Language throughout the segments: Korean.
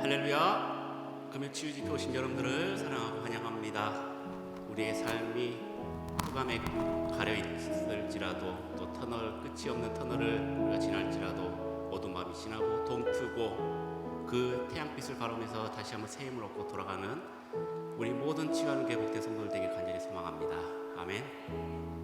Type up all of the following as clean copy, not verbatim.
할렐루야. 금요치유집회 오신 여러분들을 사랑하고 환영합니다. 우리의 삶이 흑암에 가려 있을지라도, 또 터널, 끝이 없는 터널을 우리가 지날지라도, 어두운 밤이 지나고 동트고 그 태양빛을 바라보면서 다시 한번 새 힘을 얻고 돌아가는 우리 모든 치유하는 회복된 성도들 되길 간절히 소망합니다. 아멘.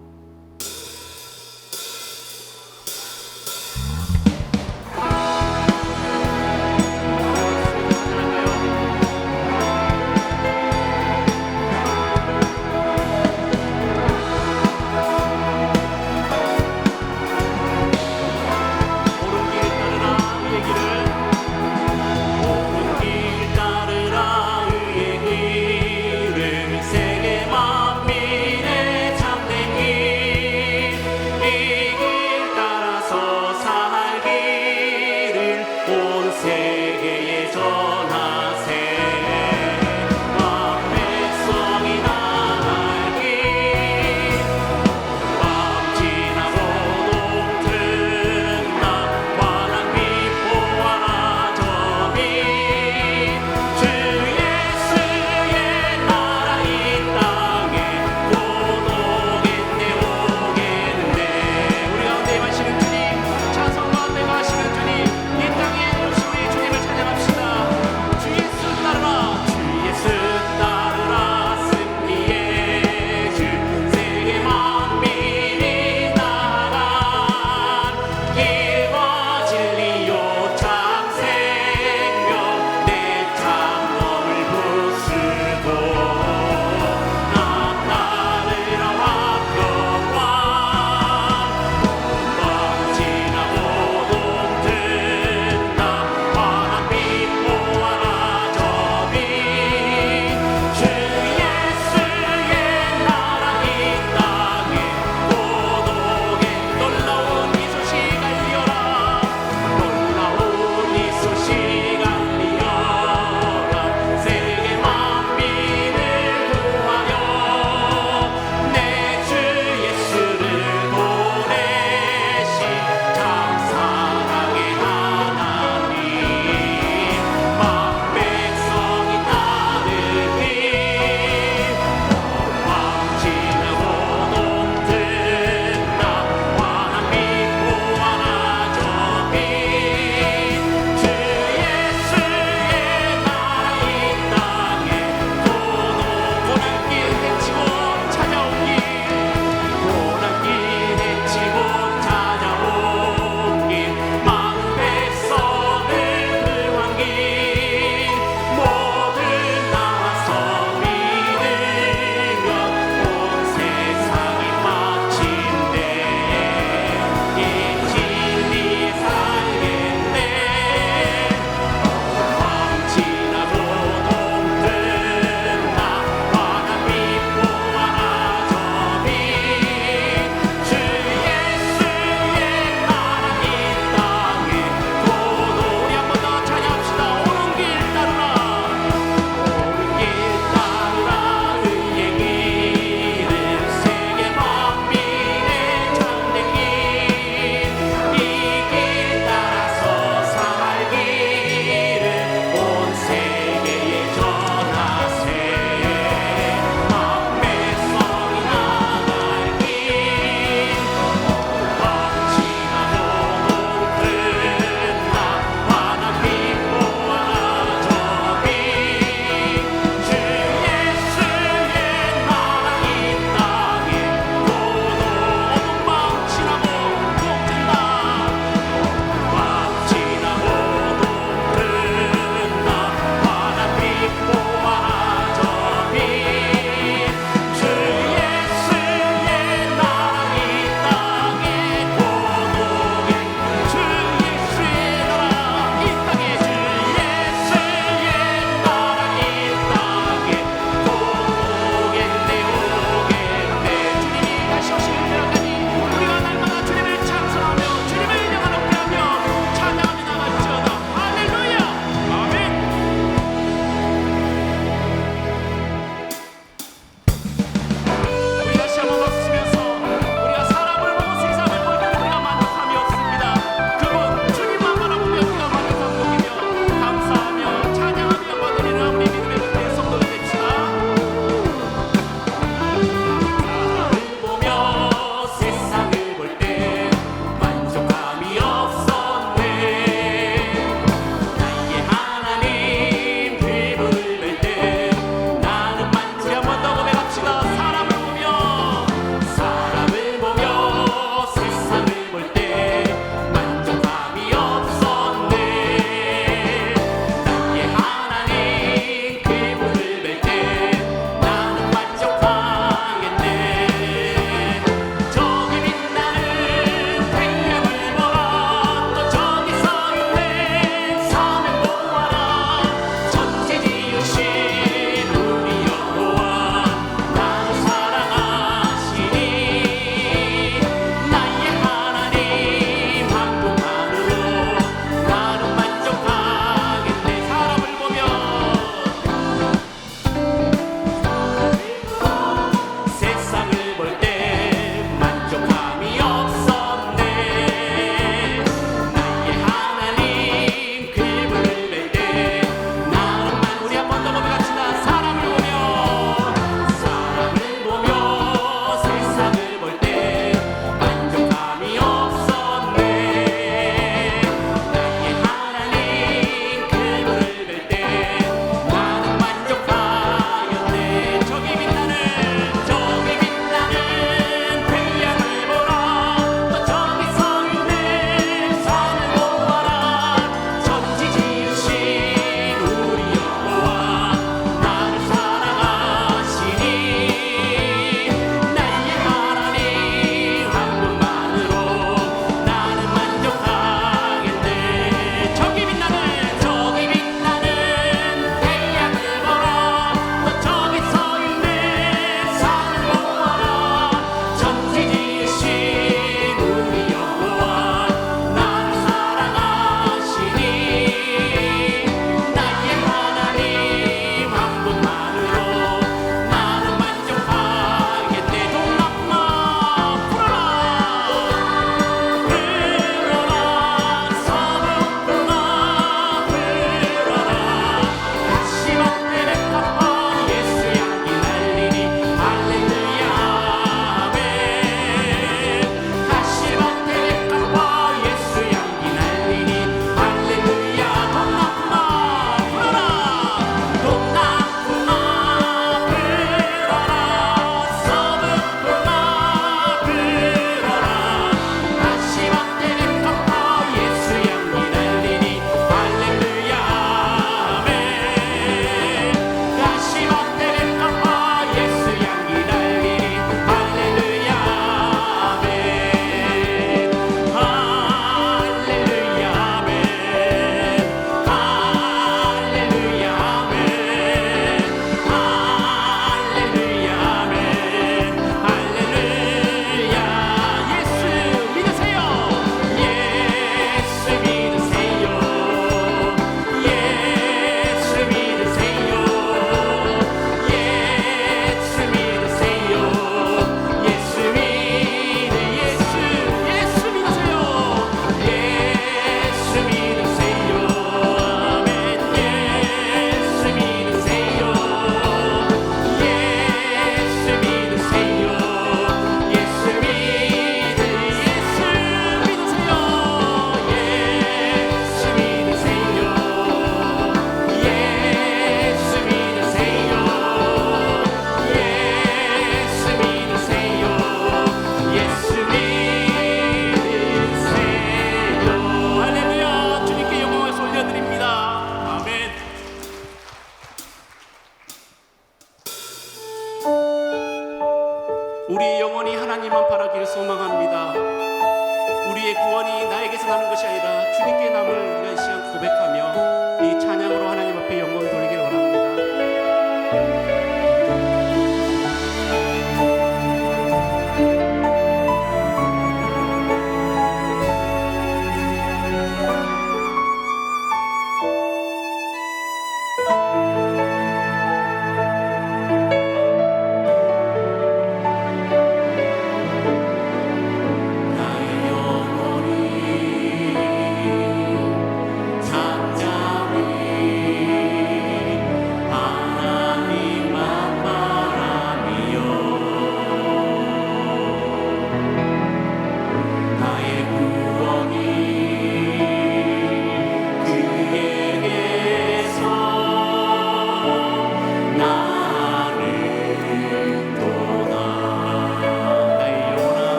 우리 가운데 임하시는 주님, 찬송과 함께 가시는 주님, 이 땅에 오신 우리 주님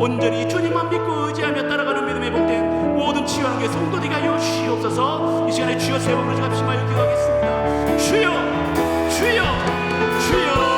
온전히 주님만 믿고 의지하며 따라가는 믿음에 복된 모든 치유하는 성도 되게 하여 주시옵소서. 이 시간에 주여 세 번 부르짖어 합심하여 기도하겠습니다. 주여 주여 주여.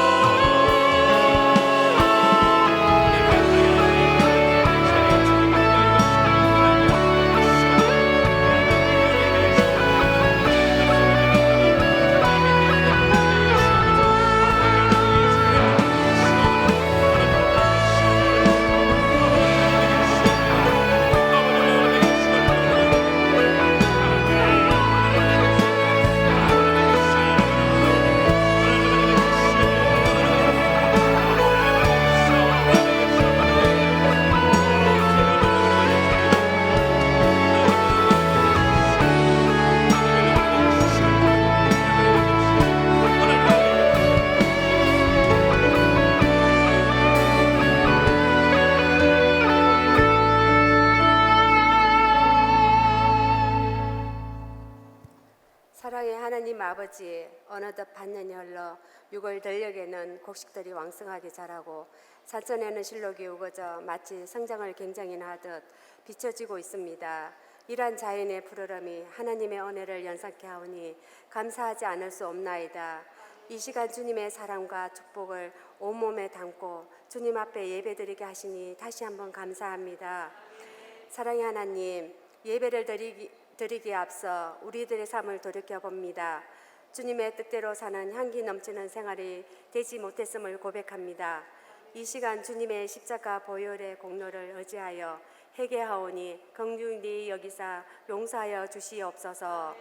사랑의 하나님 아버지, 어느덧 반년이 흘러 6월 들녘에는 곡식들이 왕성하게 자라고 산천에는 실록이 우거져 마치 성장을 굉장히 하듯 비춰지고 있습니다. 이러한 자연의 푸르름이 하나님의 은혜를 연상케 하오니 감사하지 않을 수 없나이다. 이 시간 주님의 사랑과 축복을 온몸에 담고 주님 앞에 예배드리게 하시니 다시 한번 감사합니다. 사랑의 하나님, 예배를 드리기에 앞서 우리들의 삶을 돌이켜봅니다. 주님의 뜻대로 사는 향기 넘치는 생활이 되지 못했음을 고백합니다. 이 시간 주님의 십자가 보혈의 공로를 의지하여 회개하오니 긍휼히 여기사 용서하여 주시옵소서.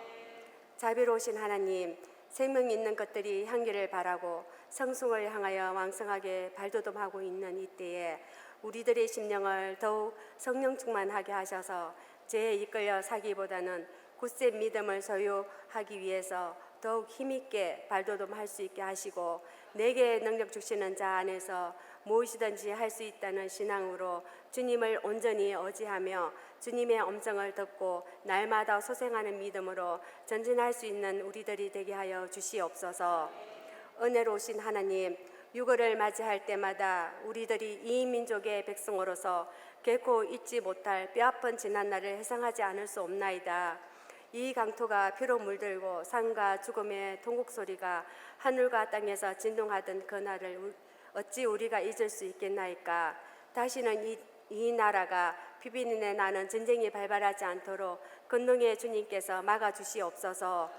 자비로우신 하나님, 생명 있는 것들이 향기를 바라고 성숙을 향하여 왕성하게 발돋움하고 있는 이때에 우리들의 심령을 더욱 성령 충만하게 하셔서 죄에 이끌려 사기보다는 굳세 믿음을 소유하기 위해서 더욱 힘있게 발돋움할 수 있게 하시고 내게 능력 주시는 자 안에서 무엇이든지 할 수 있다는 신앙으로 주님을 온전히 의지하며 주님의 음성을 듣고 날마다 소생하는 믿음으로 전진할 수 있는 우리들이 되게 하여 주시옵소서. 은혜로우신 하나님, 유월을 맞이할 때마다 우리들이 이 민족의 백성으로서 결코 잊지 못할 뼈아픈 지난날을 회상하지 않을 수 없나이다. 이 강토가 피로 물들고 산과 죽음의 통곡 소리가 하늘과 땅에서 진동하던 그날을 어찌 우리가 잊을 수 있겠나이까. 다시는 이 나라가 피비린내 나는 전쟁이 발발하지 않도록 권능의 주님께서 막아주시옵소서.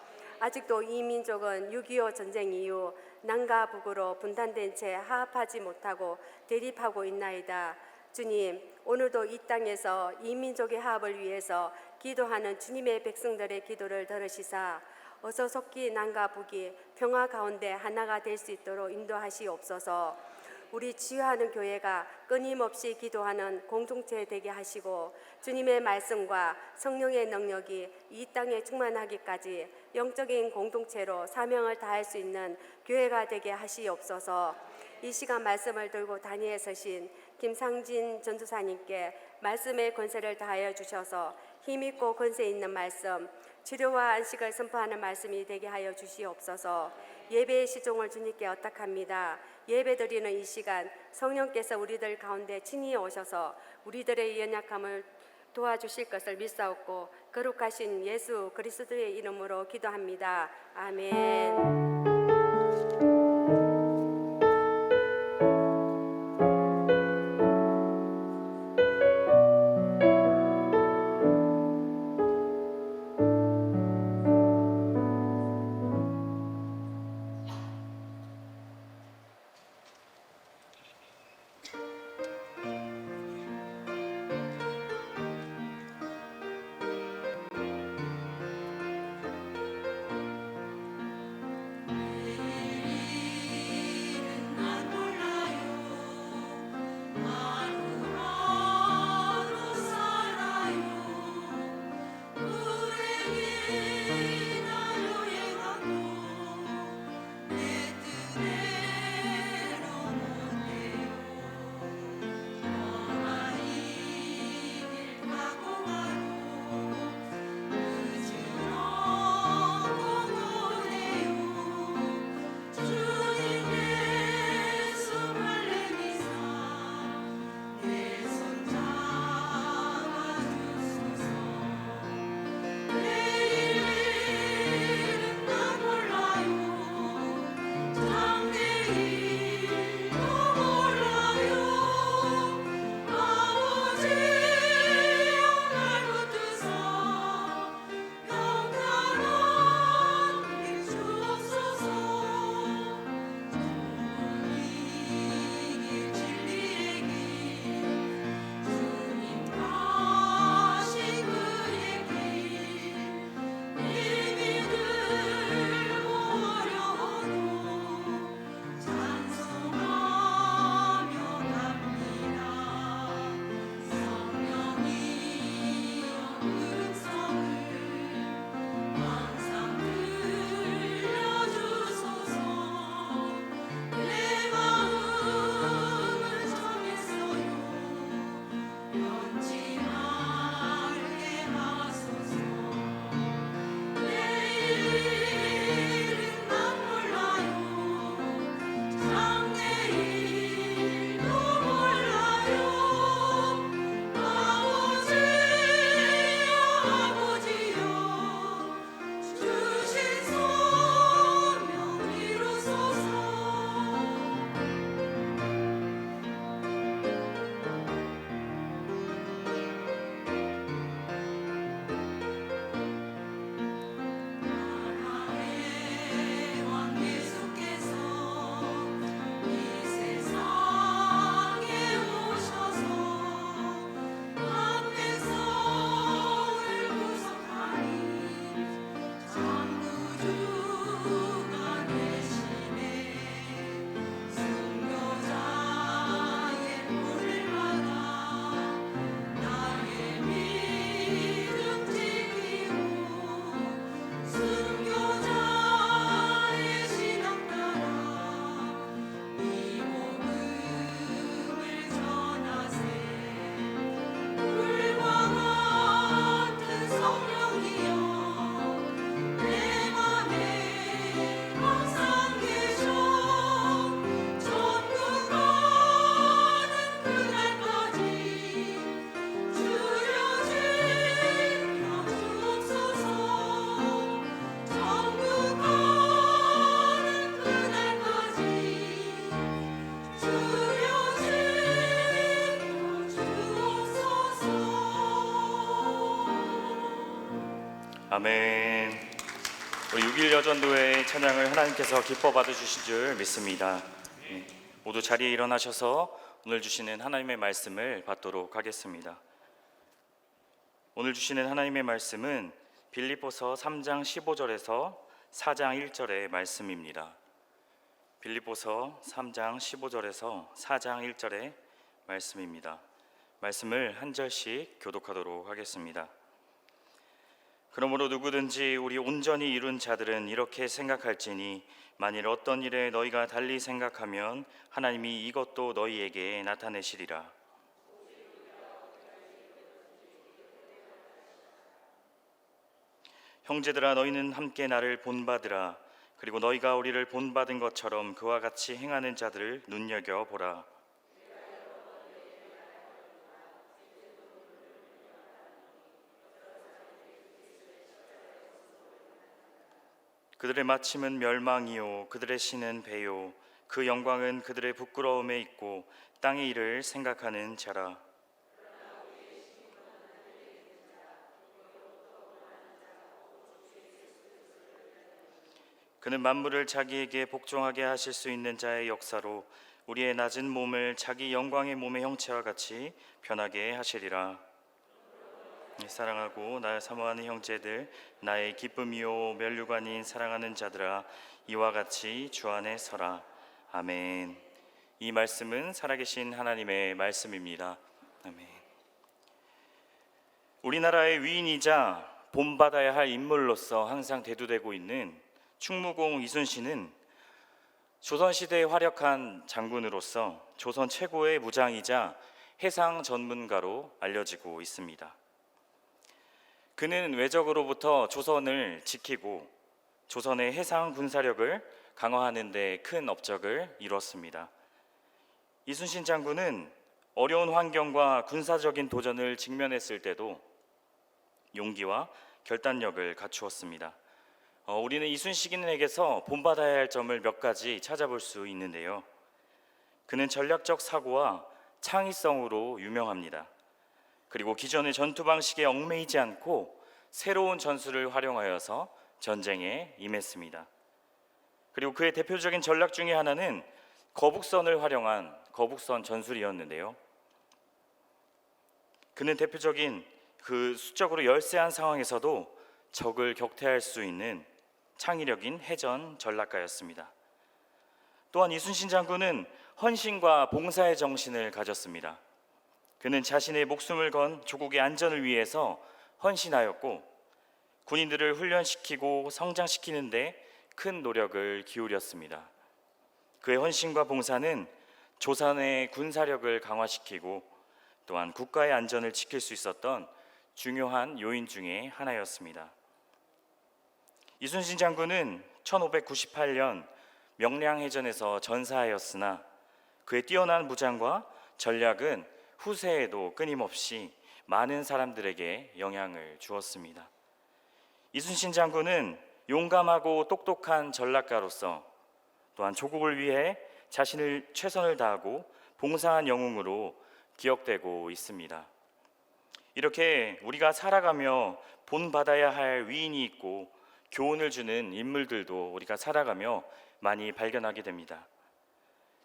아직도 이 민족은 6.25 전쟁 이후 남과 북으로 분단된 채 화합하지 못하고 대립하고 있나이다. 주님, 오늘도 이 땅에서 이 민족의 화합을 위해서 기도하는 주님의 백성들의 기도를 들으시사 어서 속히 남과 북이 평화 가운데 하나가 될 수 있도록 인도하시옵소서. 우리 치유하는 교회가 끊임없이 기도하는 공동체 되게 하시고 주님의 말씀과 성령의 능력이 이 땅에 충만하기까지 영적인 공동체로 사명을 다할 수 있는 교회가 되게 하시옵소서. 이 시간 말씀을 들고 단위에 서신 김상진 전도사님께 말씀의 권세를 다하여 주셔서 힘있고 권세 있는 말씀, 치료와 안식을 선포하는 말씀이 되게 하여 주시옵소서. 예배의 시종을 주님께 의탁합니다. 예배드리는 이 시간 성령께서 우리들 가운데 친히 오셔서 우리들의 연약함을 도와주실 것을 믿사옵고 거룩하신 예수 그리스도의 이름으로 기도합니다. 아멘. 아멘. 우리 6.1 여전도의 찬양을 하나님께서 기뻐 받으실 줄 믿습니다. 모두 자리에 일어나셔서 오늘 주시는 하나님의 말씀을 받도록 하겠습니다. 오늘 주시는 하나님의 말씀은 빌립보서 3장 15절에서 4장 1절의 말씀입니다. 빌립보서 3장 15절에서 4장 1절의 말씀입니다. 말씀을 한 절씩 교독하도록 하겠습니다. 그러므로 누구든지 우리 온전히 이룬 자들은 이렇게 생각할지니 만일 어떤 일에 너희가 달리 생각하면 하나님이 이것도 너희에게 나타내시리라. 형제들아 너희는 함께 나를 본받으라. 그리고 너희가 우리를 본받은 것처럼 그와 같이 행하는 자들을 눈여겨보라. 그들의 마침은 멸망이요 그들의 신은 배요 그 영광은 그들의 부끄러움에 있고 땅의 일을 생각하는 자라. 그는 만물을 자기에게 복종하게 하실 수 있는 자의 역사로 우리의 낮은 몸을 자기 영광의 몸의 형체와 같이 변하게 하시리라. 사랑하고 나의 사모하는 형제들, 나의 기쁨이요 면류관인 사랑하는 자들아, 이와 같이 주 안에 서라. 아멘. 이 말씀은 살아계신 하나님의 말씀입니다. 아멘. 우리나라의 위인이자 본받아야 할 인물로서 항상 대두되고 있는 충무공 이순신은 조선시대의 활약한 장군으로서 조선 최고의 무장이자 해상 전문가로 알려지고 있습니다. 그는 외적으로부터 조선을 지키고 조선의 해상 군사력을 강화하는 데 큰 업적을 이뤘습니다. 이순신 장군은 어려운 환경과 군사적인 도전을 직면했을 때도 용기와 결단력을 갖추었습니다. 우리는 이순신에게서 본받아야 할 점을 몇 가지 찾아볼 수 있는데요. 그는 전략적 사고와 창의성으로 유명합니다. 그리고 기존의 전투 방식에 얽매이지 않고 새로운 전술을 활용하여서 전쟁에 임했습니다. 그리고 그의 대표적인 전략 중에 하나는 거북선을 활용한 거북선 전술이었는데요. 그는 대표적인 그 수적으로 열세한 상황에서도 적을 격퇴할 수 있는 창의력인 해전 전략가였습니다. 또한 이순신 장군은 헌신과 봉사의 정신을 가졌습니다. 그는 자신의 목숨을 건 조국의 안전을 위해서 헌신하였고 군인들을 훈련시키고 성장시키는 데 큰 노력을 기울였습니다. 그의 헌신과 봉사는 조선의 군사력을 강화시키고 또한 국가의 안전을 지킬 수 있었던 중요한 요인 중에 하나였습니다. 이순신 장군은 1598년 명량해전에서 전사하였으나 그의 뛰어난 무장과 전략은 후세에도 끊임없이 많은 사람들에게 영향을 주었습니다. 이순신 장군은 용감하고 똑똑한 전략가로서 또한 조국을 위해 자신을 최선을 다하고 봉사한 영웅으로 기억되고 있습니다. 이렇게 우리가 살아가며 본받아야 할 위인이 있고 교훈을 주는 인물들도 우리가 살아가며 많이 발견하게 됩니다.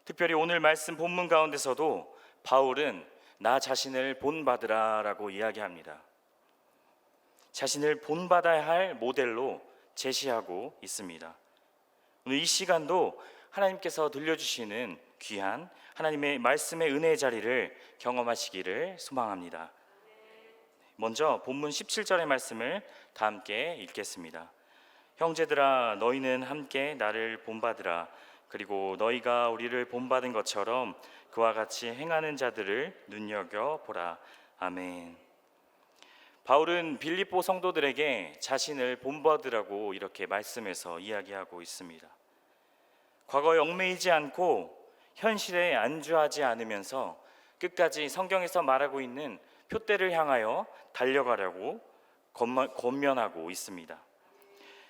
특별히 오늘 말씀 본문 가운데서도 바울은 나 자신을 본받으라 라고 이야기합니다. 자신을 본받아야 할 모델로 제시하고 있습니다. 오늘 이 시간도 하나님께서 들려주시는 귀한 하나님의 말씀의 은혜의 자리를 경험하시기를 소망합니다. 먼저 본문 17절의 말씀을 다 함께 읽겠습니다. 형제들아 너희는 함께 나를 본받으라. 그리고 너희가 우리를 본받은 것처럼 그와 같이 행하는 자들을 눈여겨보라. 아멘. 바울은 빌립보 성도들에게 자신을 본받으라고 이렇게 말씀해서 이야기하고 있습니다. 과거에 얽매이지 않고 현실에 안주하지 않으면서 끝까지 성경에서 말하고 있는 표대를 향하여 달려가려고 권면하고 있습니다.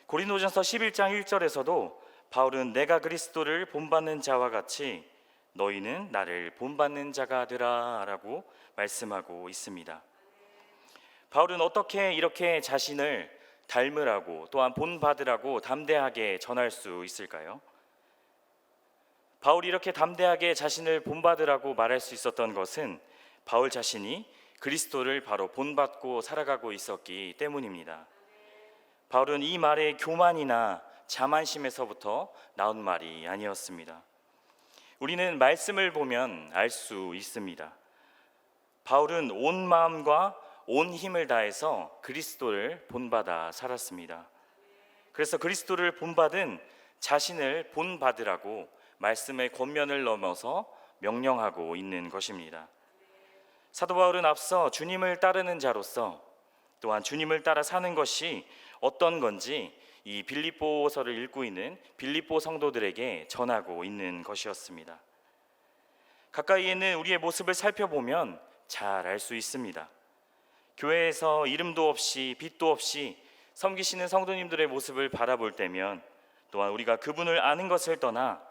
고린도전서 11장 1절에서도 바울은 내가 그리스도를 본받는 자와 같이 너희는 나를 본받는 자가 되라 라고 말씀하고 있습니다. 바울은 어떻게 이렇게 자신을 닮으라고 또한 본받으라고 담대하게 전할 수 있을까요? 바울이 이렇게 담대하게 자신을 본받으라고 말할 수 있었던 것은 바울 자신이 그리스도를 바로 본받고 살아가고 있었기 때문입니다. 바울은 이 말에 교만이나 자만심에서부터 나온 말이 아니었습니다. 우리는 말씀을 보면 알 수 있습니다. 바울은 온 마음과 온 힘을 다해서 그리스도를 본받아 살았습니다. 그래서 그리스도를 본받은 자신을 본받으라고 말씀의 권면을 넘어서 명령하고 있는 것입니다. 사도 바울은 앞서 주님을 따르는 자로서 또한 주님을 따라 사는 것이 어떤 건지 이 빌립보서를 읽고 있는 빌립보 성도들에게 전하고 있는 것이었습니다. 가까이 있는 우리의 모습을 살펴보면 잘 알 수 있습니다. 교회에서 이름도 없이 빛도 없이 섬기시는 성도님들의 모습을 바라볼 때면 또한 우리가 그분을 아는 것을 떠나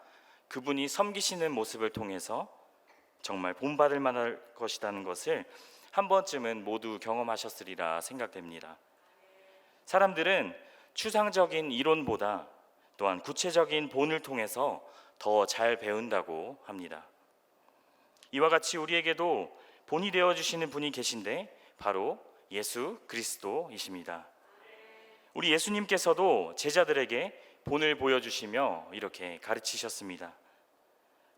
그분이 섬기시는 모습을 통해서 정말 본받을 만할 것이라는 것을 한 번쯤은 모두 경험하셨으리라 생각됩니다. 사람들은 추상적인 이론보다 또한 구체적인 본을 통해서 더 잘 배운다고 합니다. 이와 같이 우리에게도 본이 되어주시는 분이 계신데 바로 예수 그리스도이십니다. 우리 예수님께서도 제자들에게 본을 보여주시며 이렇게 가르치셨습니다.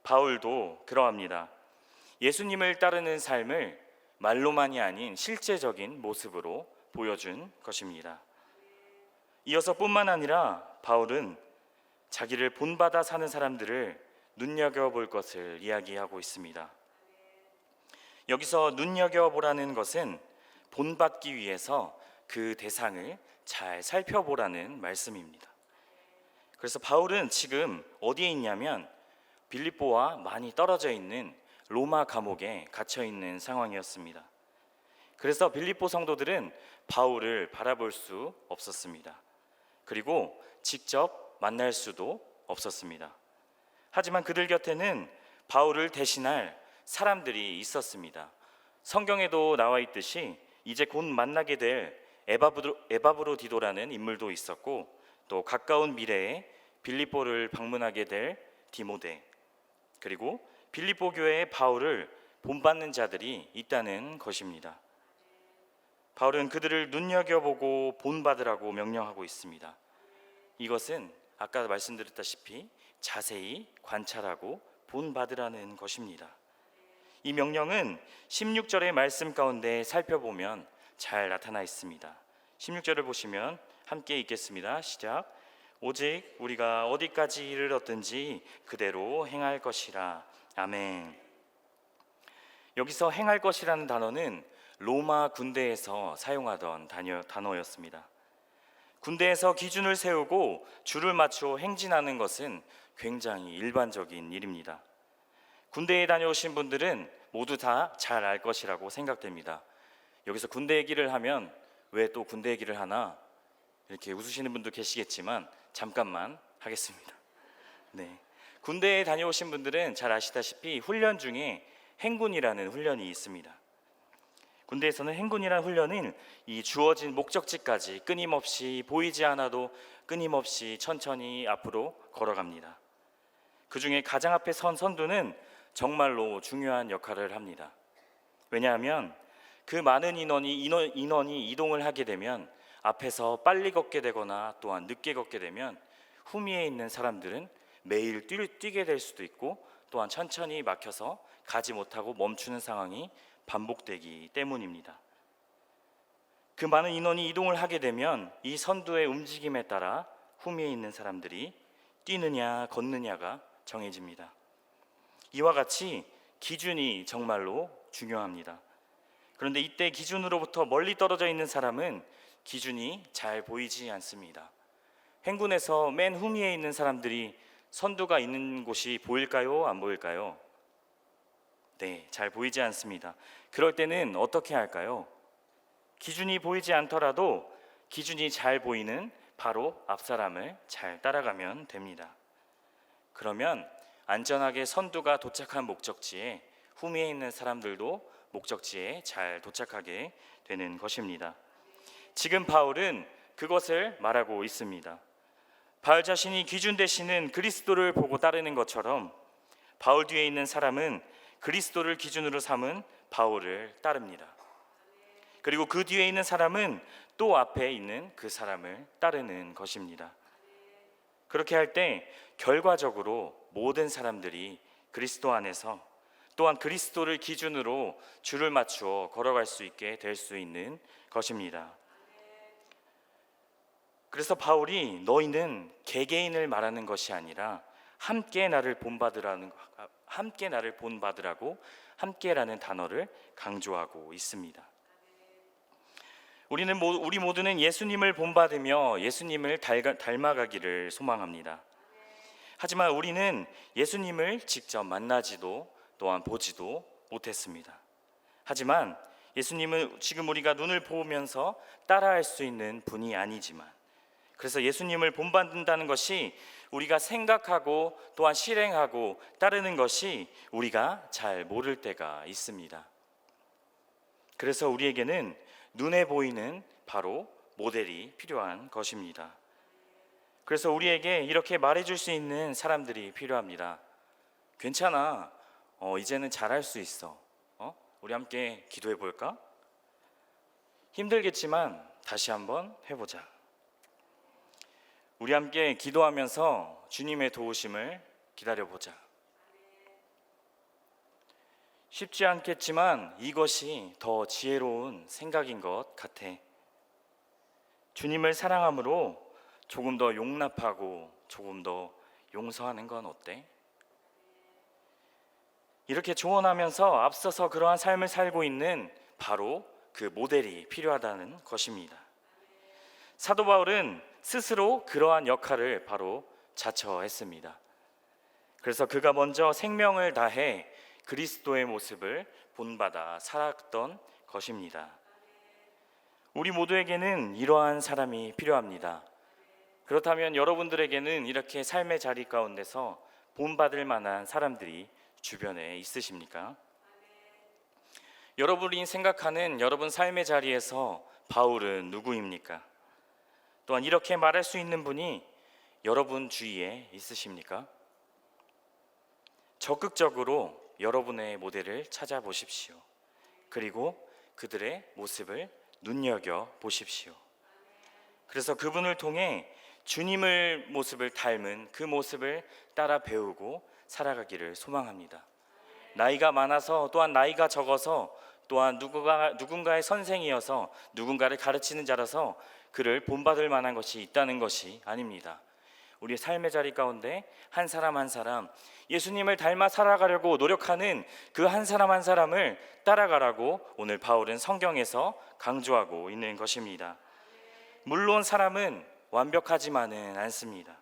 바울도 그러합니다. 예수님을 따르는 삶을 말로만이 아닌 실제적인 모습으로 보여준 것입니다. 이어서 뿐만 아니라 바울은 자기를 본받아 사는 사람들을 눈여겨볼 것을 이야기하고 있습니다. 여기서 눈여겨보라는 것은 본받기 위해서 그 대상을 잘 살펴보라는 말씀입니다. 그래서 바울은 지금 어디에 있냐면 빌립보와 많이 떨어져 있는 로마 감옥에 갇혀 있는 상황이었습니다. 그래서 빌립보 성도들은 바울을 바라볼 수 없었습니다. 그리고 직접 만날 수도 없었습니다. 하지만 그들 곁에는 바울을 대신할 사람들이 있었습니다. 성경에도 나와 있듯이 이제 곧 만나게 될 에바브로디도라는 인물도 있었고, 또 가까운 미래에 빌립보를 방문하게 될 디모데, 그리고 빌립보 교회의 바울을 본받는 자들이 있다는 것입니다. 바울은 그들을 눈여겨보고 본받으라고 명령하고 있습니다. 이것은 아까 말씀드렸다시피 자세히 관찰하고 본받으라는 것입니다. 이 명령은 16절의 말씀 가운데 살펴보면 잘 나타나 있습니다. 16절을 보시면 함께 읽겠습니다. 시작. 오직 우리가 어디까지 이르렀든지 그대로 행할 것이라. 아멘. 여기서 행할 것이라는 단어는 로마 군대에서 사용하던 단어였습니다. 군대에서 기준을 세우고 줄을 맞춰 행진하는 것은 굉장히 일반적인 일입니다. 군대에 다녀오신 분들은 모두 다 잘 알 것이라고 생각됩니다. 여기서 군대 얘기를 하면 왜 또 군대 얘기를 하나 이렇게 웃으시는 분도 계시겠지만 잠깐만 하겠습니다. 네, 군대에 다녀오신 분들은 잘 아시다시피 훈련 중에 행군이라는 훈련이 있습니다. 군대에서는 행군이라는 훈련은 이 주어진 목적지까지 끊임없이 보이지 않아도 끊임없이 천천히 앞으로 걸어갑니다. 그 중에 가장 앞에 선 선두는 정말로 중요한 역할을 합니다. 왜냐하면 그 많은 인원이 이동을 하게 되면 앞에서 빨리 걷게 되거나 또한 늦게 걷게 되면 후미에 있는 사람들은 매일 뛰게 될 수도 있고, 또한 천천히 막혀서 가지 못하고 멈추는 상황이 반복되기 때문입니다. 그 많은 인원이 이동을 하게 되면 이 선두의 움직임에 따라 후미에 있는 사람들이 뛰느냐 걷느냐가 정해집니다. 이와 같이 기준이 정말로 중요합니다. 그런데 이때 기준으로부터 멀리 떨어져 있는 사람은 기준이 잘 보이지 않습니다. 행군에서 맨 후미에 있는 사람들이 선두가 있는 곳이 보일까요? 안 보일까요? 네, 잘 보이지 않습니다. 그럴 때는 어떻게 할까요? 기준이 보이지 않더라도 기준이 잘 보이는 바로 앞 사람을 잘 따라가면 됩니다. 그러면 안전하게 선두가 도착한 목적지에 후미에 있는 사람들도 목적지에 잘 도착하게 되는 것입니다. 지금 바울은 그것을 말하고 있습니다. 바울 자신이 기준 되시는 그리스도를 보고 따르는 것처럼 바울 뒤에 있는 사람은 그리스도를 기준으로 삼은 바울을 따릅니다. 그리고 그 뒤에 있는 사람은 또 앞에 있는 그 사람을 따르는 것입니다. 그렇게 할 때 결과적으로 모든 사람들이 그리스도 안에서 또한 그리스도를 기준으로 줄을 맞추어 걸어갈 수 있게 될 수 있는 것입니다. 그래서 바울이 너희는 개개인을 말하는 것이 아니라 함께 나를 본받으라고 함께라는 단어를 강조하고 있습니다. 우리 모두는 예수님을 본받으며 예수님을 닮아가기를 소망합니다. 하지만 우리는 예수님을 직접 만나지도 또한 보지도 못했습니다. 하지만 예수님은 지금 우리가 눈을 보면서 따라할 수 있는 분이 아니지만, 그래서 예수님을 본받는다는 것이 우리가 생각하고 또한 실행하고 따르는 것이 우리가 잘 모를 때가 있습니다. 그래서 우리에게는 눈에 보이는 바로 모델이 필요한 것입니다. 그래서 우리에게 이렇게 말해줄 수 있는 사람들이 필요합니다. 괜찮아, 이제는 잘할 수 있어. 우리 함께 기도해 볼까? 힘들겠지만 다시 한번 해보자. 우리 함께 기도하면서 주님의 도우심을 기다려보자. 쉽지 않겠지만 이것이 더 지혜로운 생각인 것 같아. 주님을 사랑함으로 조금 더 용납하고 조금 더 용서하는 건 어때? 이렇게 조언하면서 앞서서 그러한 삶을 살고 있는 바로 그 모델이 필요하다는 것입니다. 사도 바울은 스스로 그러한 역할을 바로 자처했습니다. 그래서 그가 먼저 생명을 다해 그리스도의 모습을 본받아 살았던 것입니다. 우리 모두에게는 이러한 사람이 필요합니다. 그렇다면 여러분들에게는 이렇게 삶의 자리 가운데서 본받을 만한 사람들이 주변에 있으십니까? 여러분이 생각하는 여러분 삶의 자리에서 바울은 누구입니까? 또한 이렇게 말할 수 있는 분이 여러분 주위에 있으십니까? 적극적으로 여러분의 모델을 찾아보십시오. 그리고 그들의 모습을 눈여겨보십시오. 그래서 그분을 통해 주님의 모습을 닮은 그 모습을 따라 배우고 살아가기를 소망합니다. 나이가 많아서 또한 나이가 적어서 또한 누군가의 선생이어서 누군가를 가르치는 자라서 그를 본받을 만한 것이 있다는 것이 아닙니다. 우리의 삶의 자리 가운데 한 사람 한 사람 예수님을 닮아 살아가려고 노력하는 그 한 사람 한 사람을 따라가라고 오늘 바울은 성경에서 강조하고 있는 것입니다. 물론 사람은 완벽하지만은 않습니다.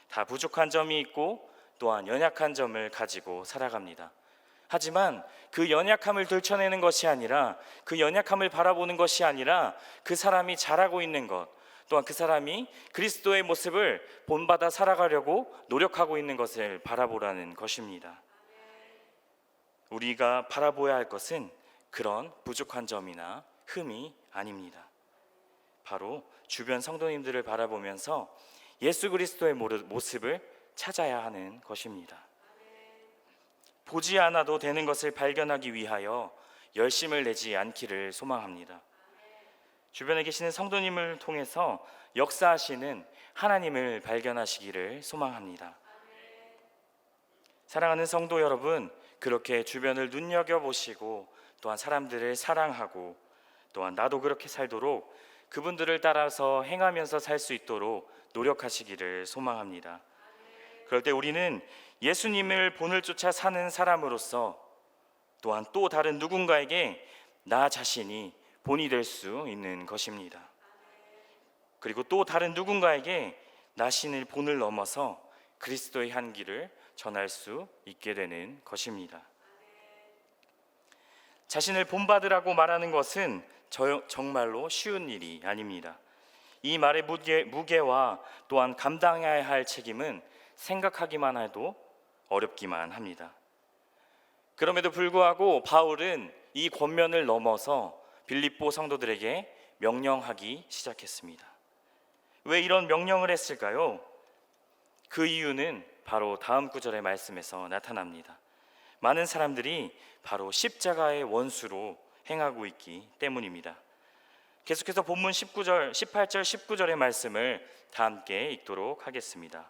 다 부족한 점이 있고 또한 연약한 점을 가지고 살아갑니다. 하지만 그 연약함을 들춰내는 것이 아니라 그 연약함을 바라보는 것이 아니라 그 사람이 잘하고 있는 것, 또한 그 사람이 그리스도의 모습을 본받아 살아가려고 노력하고 있는 것을 바라보라는 것입니다. 우리가 바라보아야 할 것은 그런 부족한 점이나 흠이 아닙니다. 바로 주변 성도님들을 바라보면서 예수 그리스도의 모습을 찾아야 하는 것입니다. 보지 않아도 되는 것을 발견하기 위하여 열심을 내지 않기를 소망합니다. 주변에 계시는 성도님을 통해서 역사하시는 하나님을 발견하시기를 소망합니다. 사랑하는 성도 여러분, 그렇게 주변을 눈여겨보시고 또한 사람들을 사랑하고 또한 나도 그렇게 살도록 그분들을 따라서 행하면서 살 수 있도록 노력하시기를 소망합니다. 그럴 때 우리는 예수님을 본을 쫓아 사는 사람으로서 또한 또 다른 누군가에게 나 자신이 본이 될 수 있는 것입니다. 그리고 또 다른 누군가에게 나 신을 본을 넘어서 그리스도의 향기를 전할 수 있게 되는 것입니다. 자신을 본받으라고 말하는 것은 정말로 쉬운 일이 아닙니다. 이 말의 무게와 또한 감당해야 할 책임은 생각하기만 해도 어렵기만 합니다. 그럼에도 불구하고 바울은 이 권면을 넘어서 빌립보 성도들에게 명령하기 시작했습니다. 왜 이런 명령을 했을까요? 그 이유는 바로 다음 구절의 말씀에서 나타납니다. 많은 사람들이 바로 십자가의 원수로 행하고 있기 때문입니다. 계속해서 본문 18절, 19절의 말씀을 다 함께 읽도록 하겠습니다.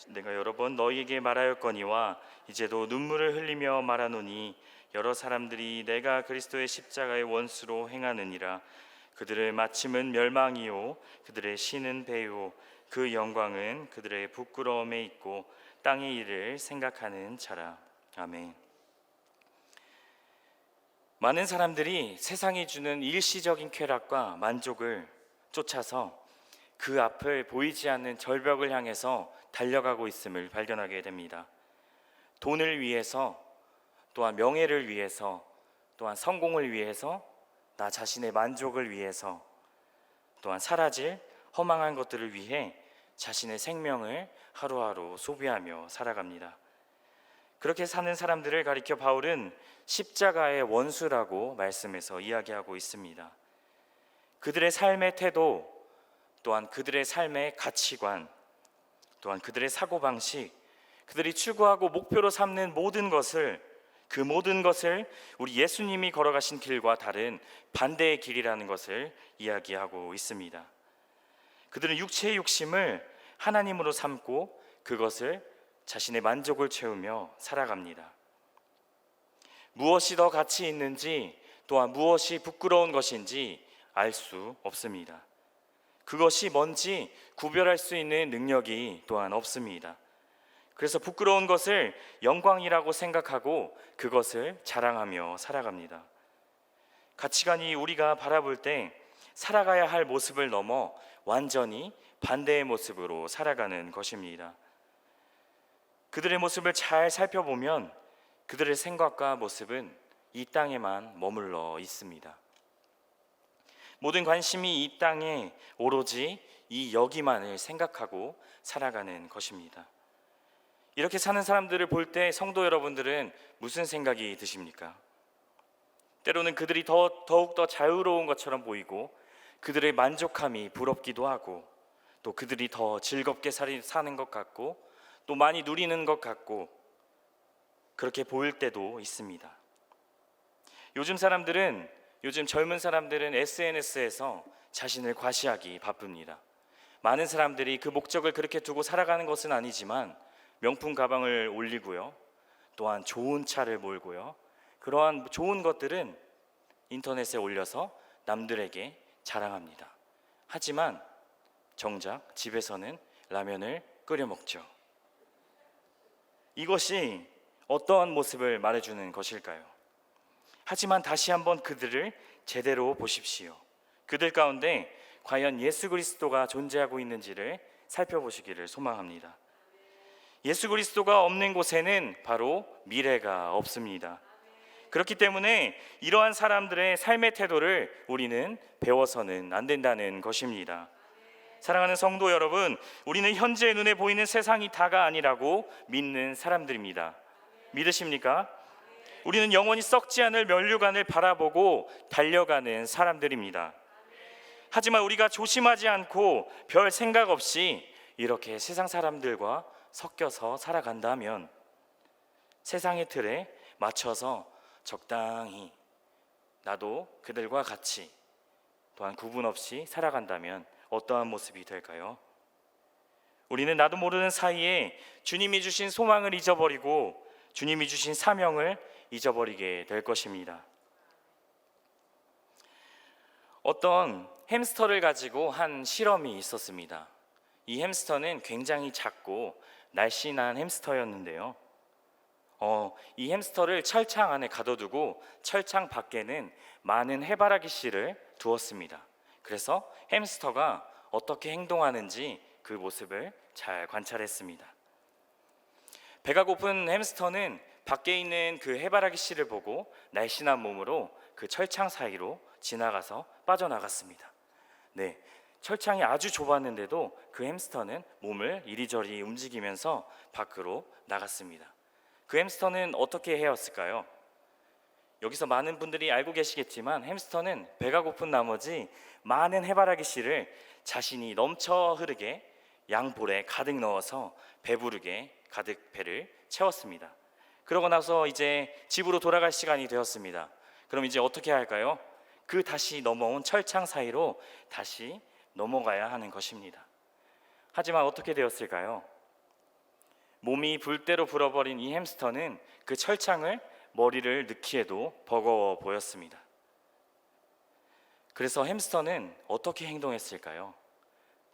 내가 여러 번 너희에게 말하였거니와 이제도 눈물을 흘리며 말하노니 여러 사람들이 내가 그리스도의 십자가의 원수로 행하느니라. 그들의 마침은 멸망이요 그들의 신은 배요 그 영광은 그들의 부끄러움에 있고 땅의 일을 생각하는 자라. 아멘. 많은 사람들이 세상이 주는 일시적인 쾌락과 만족을 쫓아서 그 앞을 보이지 않는 절벽을 향해서 달려가고 있음을 발견하게 됩니다. 돈을 위해서, 또한 명예를 위해서, 또한 성공을 위해서, 나 자신의 만족을 위해서, 또한 사라질 허망한 것들을 위해 자신의 생명을 하루하루 소비하며 살아갑니다. 그렇게 사는 사람들을 가리켜 바울은 십자가의 원수라고 말씀해서 이야기하고 있습니다. 그들의 삶의 태도, 또한 그들의 삶의 가치관, 또한 그들의 사고방식, 그들이 추구하고 목표로 삼는 모든 것을, 그 모든 것을 우리 예수님이 걸어가신 길과 다른 반대의 길이라는 것을 이야기하고 있습니다. 그들은 육체의 욕심을 하나님으로 삼고 그것을 자신의 만족을 채우며 살아갑니다. 무엇이 더 가치 있는지, 또한 무엇이 부끄러운 것인지 알 수 없습니다. 그것이 뭔지 구별할 수 있는 능력이 또한 없습니다. 그래서 부끄러운 것을 영광이라고 생각하고 그것을 자랑하며 살아갑니다. 가치관이 우리가 바라볼 때 살아가야 할 모습을 넘어 완전히 반대의 모습으로 살아가는 것입니다. 그들의 모습을 잘 살펴보면 그들의 생각과 모습은 이 땅에만 머물러 있습니다. 모든 관심이 이 땅에 오로지 이 여기만을 생각하고 살아가는 것입니다. 이렇게 사는 사람들을 볼 때 성도 여러분들은 무슨 생각이 드십니까? 때로는 그들이 더욱더 자유로운 것처럼 보이고 그들의 만족함이 부럽기도 하고 또 그들이 더 즐겁게 사는 것 같고 또 많이 누리는 것 같고 그렇게 보일 때도 있습니다. 요즘 젊은 사람들은 SNS에서 자신을 과시하기 바쁩니다. 많은 사람들이 그 목적을 그렇게 두고 살아가는 것은 아니지만 명품 가방을 올리고요, 또한 좋은 차를 몰고요, 그러한 좋은 것들은 인터넷에 올려서 남들에게 자랑합니다. 하지만 정작 집에서는 라면을 끓여 먹죠. 이것이 어떠한 모습을 말해주는 것일까요? 하지만 다시 한번 그들을 제대로 보십시오. 그들 가운데 과연 예수 그리스도가 존재하고 있는지를 살펴보시기를 소망합니다. 예수 그리스도가 없는 곳에는 바로 미래가 없습니다. 그렇기 때문에 이러한 사람들의 삶의 태도를 우리는 배워서는 안 된다는 것입니다. 사랑하는 성도 여러분, 우리는 현재 눈에 보이는 세상이 다가 아니라고 믿는 사람들입니다. 믿으십니까? 우리는 영원히 썩지 않을 면류관을 바라보고 달려가는 사람들입니다. 하지만 우리가 조심하지 않고 별 생각 없이 이렇게 세상 사람들과 섞여서 살아간다면, 세상의 틀에 맞춰서 적당히 나도 그들과 같이 또한 구분 없이 살아간다면 어떠한 모습이 될까요? 우리는 나도 모르는 사이에 주님이 주신 소망을 잊어버리고 주님이 주신 사명을 잊어버리게 될 것입니다. 어떤 햄스터를 가지고 한 실험이 있었습니다. 이 햄스터는 굉장히 작고 날씬한 햄스터였는데요. 이 햄스터를 철창 안에 가둬두고 철창 밖에는 많은 해바라기 씨를 두었습니다. 그래서 햄스터가 어떻게 행동하는지 그 모습을 잘 관찰했습니다. 배가 고픈 햄스터는 밖에 있는 그 해바라기 씨를 보고 날씬한 몸으로 그 철창 사이로 지나가서 빠져나갔습니다. 네, 철창이 아주 좁았는데도 그 햄스터는 몸을 이리저리 움직이면서 밖으로 나갔습니다. 그 햄스터는 어떻게 헤었을까요? 여기서 많은 분들이 알고 계시겠지만 햄스터는 배가 고픈 나머지 많은 해바라기 씨를 자신이 넘쳐 흐르게 양볼에 가득 넣어서 배부르게 가득 배를 채웠습니다. 그러고 나서 이제 집으로 돌아갈 시간이 되었습니다. 그럼 이제 어떻게 할까요? 그 다시 넘어온 철창 사이로 다시 넘어가야 하는 것입니다. 하지만 어떻게 되었을까요? 몸이 불대로 불어버린 이 햄스터는 그 철창을 머리를 넣기에도 버거워 보였습니다. 그래서 햄스터는 어떻게 행동했을까요?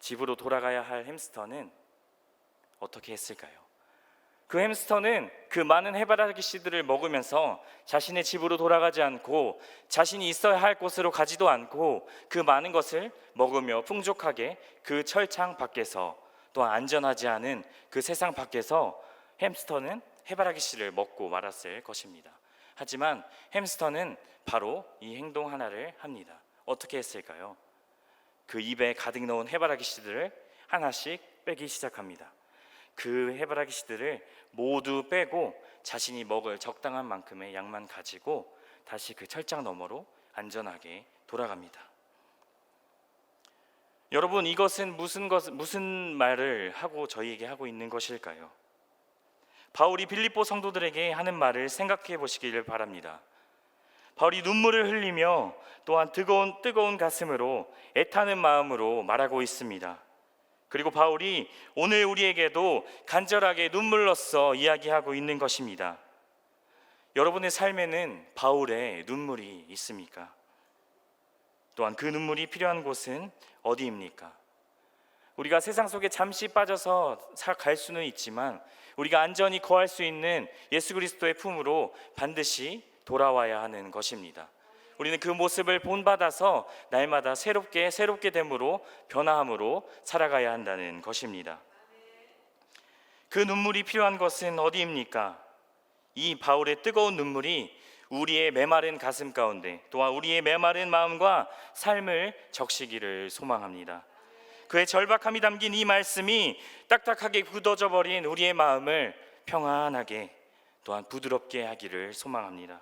집으로 돌아가야 할 햄스터는 어떻게 했을까요? 그 햄스터는 그 많은 해바라기 씨들을 먹으면서 자신의 집으로 돌아가지 않고 자신이 있어야 할 곳으로 가지도 않고 그 많은 것을 먹으며 풍족하게 그 철창 밖에서 또한 안전하지 않은 그 세상 밖에서 햄스터는 해바라기 씨를 먹고 말았을 것입니다. 하지만 햄스터는 바로 이 행동 하나를 합니다. 어떻게 했을까요? 그 입에 가득 넣은 해바라기 씨들을 하나씩 빼기 시작합니다. 그 해바라기 씨들을 모두 빼고 자신이 먹을 적당한 만큼의 양만 가지고 다시 그 철장 너머로 안전하게 돌아갑니다. 여러분, 이것은 무슨 말을 하고 저희에게 하고 있는 것일까요? 바울이 빌립보 성도들에게 하는 말을 생각해 보시기를 바랍니다. 바울이 눈물을 흘리며 또한 뜨거운 가슴으로 애타는 마음으로 말하고 있습니다. 그리고 바울이 오늘 우리에게도 간절하게 눈물로써 이야기하고 있는 것입니다. 여러분의 삶에는 바울의 눈물이 있습니까? 또한 그 눈물이 필요한 곳은 어디입니까? 우리가 세상 속에 잠시 빠져서 갈 수는 있지만 우리가 안전히 거할 수 있는 예수 그리스도의 품으로 반드시 돌아와야 하는 것입니다. 우리는 그 모습을 본받아서 날마다 새롭게 됨으로 변화함으로 살아가야 한다는 것입니다. 그 눈물이 필요한 것은 어디입니까? 이 바울의 뜨거운 눈물이 우리의 메마른 가슴 가운데 또한 우리의 메마른 마음과 삶을 적시기를 소망합니다. 그의 절박함이 담긴 이 말씀이 딱딱하게 굳어져 버린 우리의 마음을 평안하게 또한 부드럽게 하기를 소망합니다.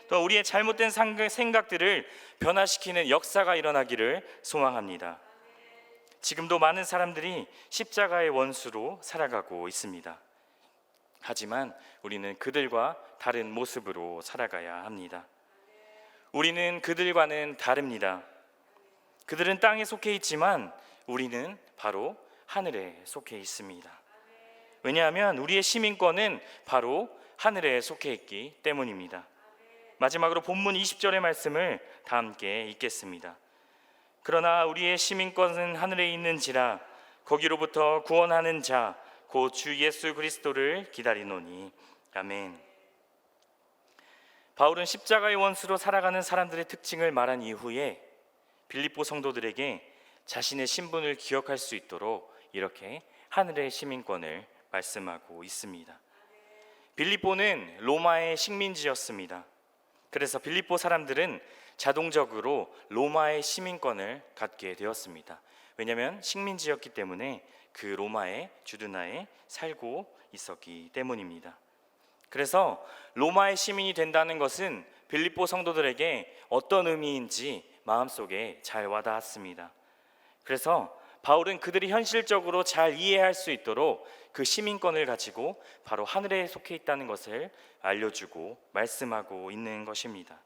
또 우리의 잘못된 생각들을 변화시키는 역사가 일어나기를 소망합니다. 지금도 많은 사람들이 십자가의 원수로 살아가고 있습니다. 하지만 우리는 그들과 다른 모습으로 살아가야 합니다. 우리는 그들과는 다릅니다. 그들은 땅에 속해 있지만 우리는 바로 하늘에 속해 있습니다. 왜냐하면 우리의 시민권은 바로 하늘에 속해 있기 때문입니다. 마지막으로 본문 20절의 말씀을 다 함께 읽겠습니다. 그러나 우리의 시민권은 하늘에 있는지라 거기로부터 구원하는 자 곧 주 예수 그리스도를 기다리노니. 아멘. 바울은 십자가의 원수로 살아가는 사람들의 특징을 말한 이후에 빌립보 성도들에게 자신의 신분을 기억할 수 있도록 이렇게 하늘의 시민권을 말씀하고 있습니다. 빌립보는 로마의 식민지였습니다. 그래서 빌립보 사람들은 자동적으로 로마의 시민권을 갖게 되었습니다. 왜냐하면 식민지였기 때문에 그 로마의 주둔하에 살고 있었기 때문입니다. 그래서 로마의 시민이 된다는 것은 빌립보 성도들에게 어떤 의미인지 마음속에 잘 와닿았습니다. 그래서 바울은 그들이 현실적으로 잘 이해할 수 있도록 그 시민권을 가지고 바로 하늘에 속해 있다는 것을 알려주고 말씀하고 있는 것입니다.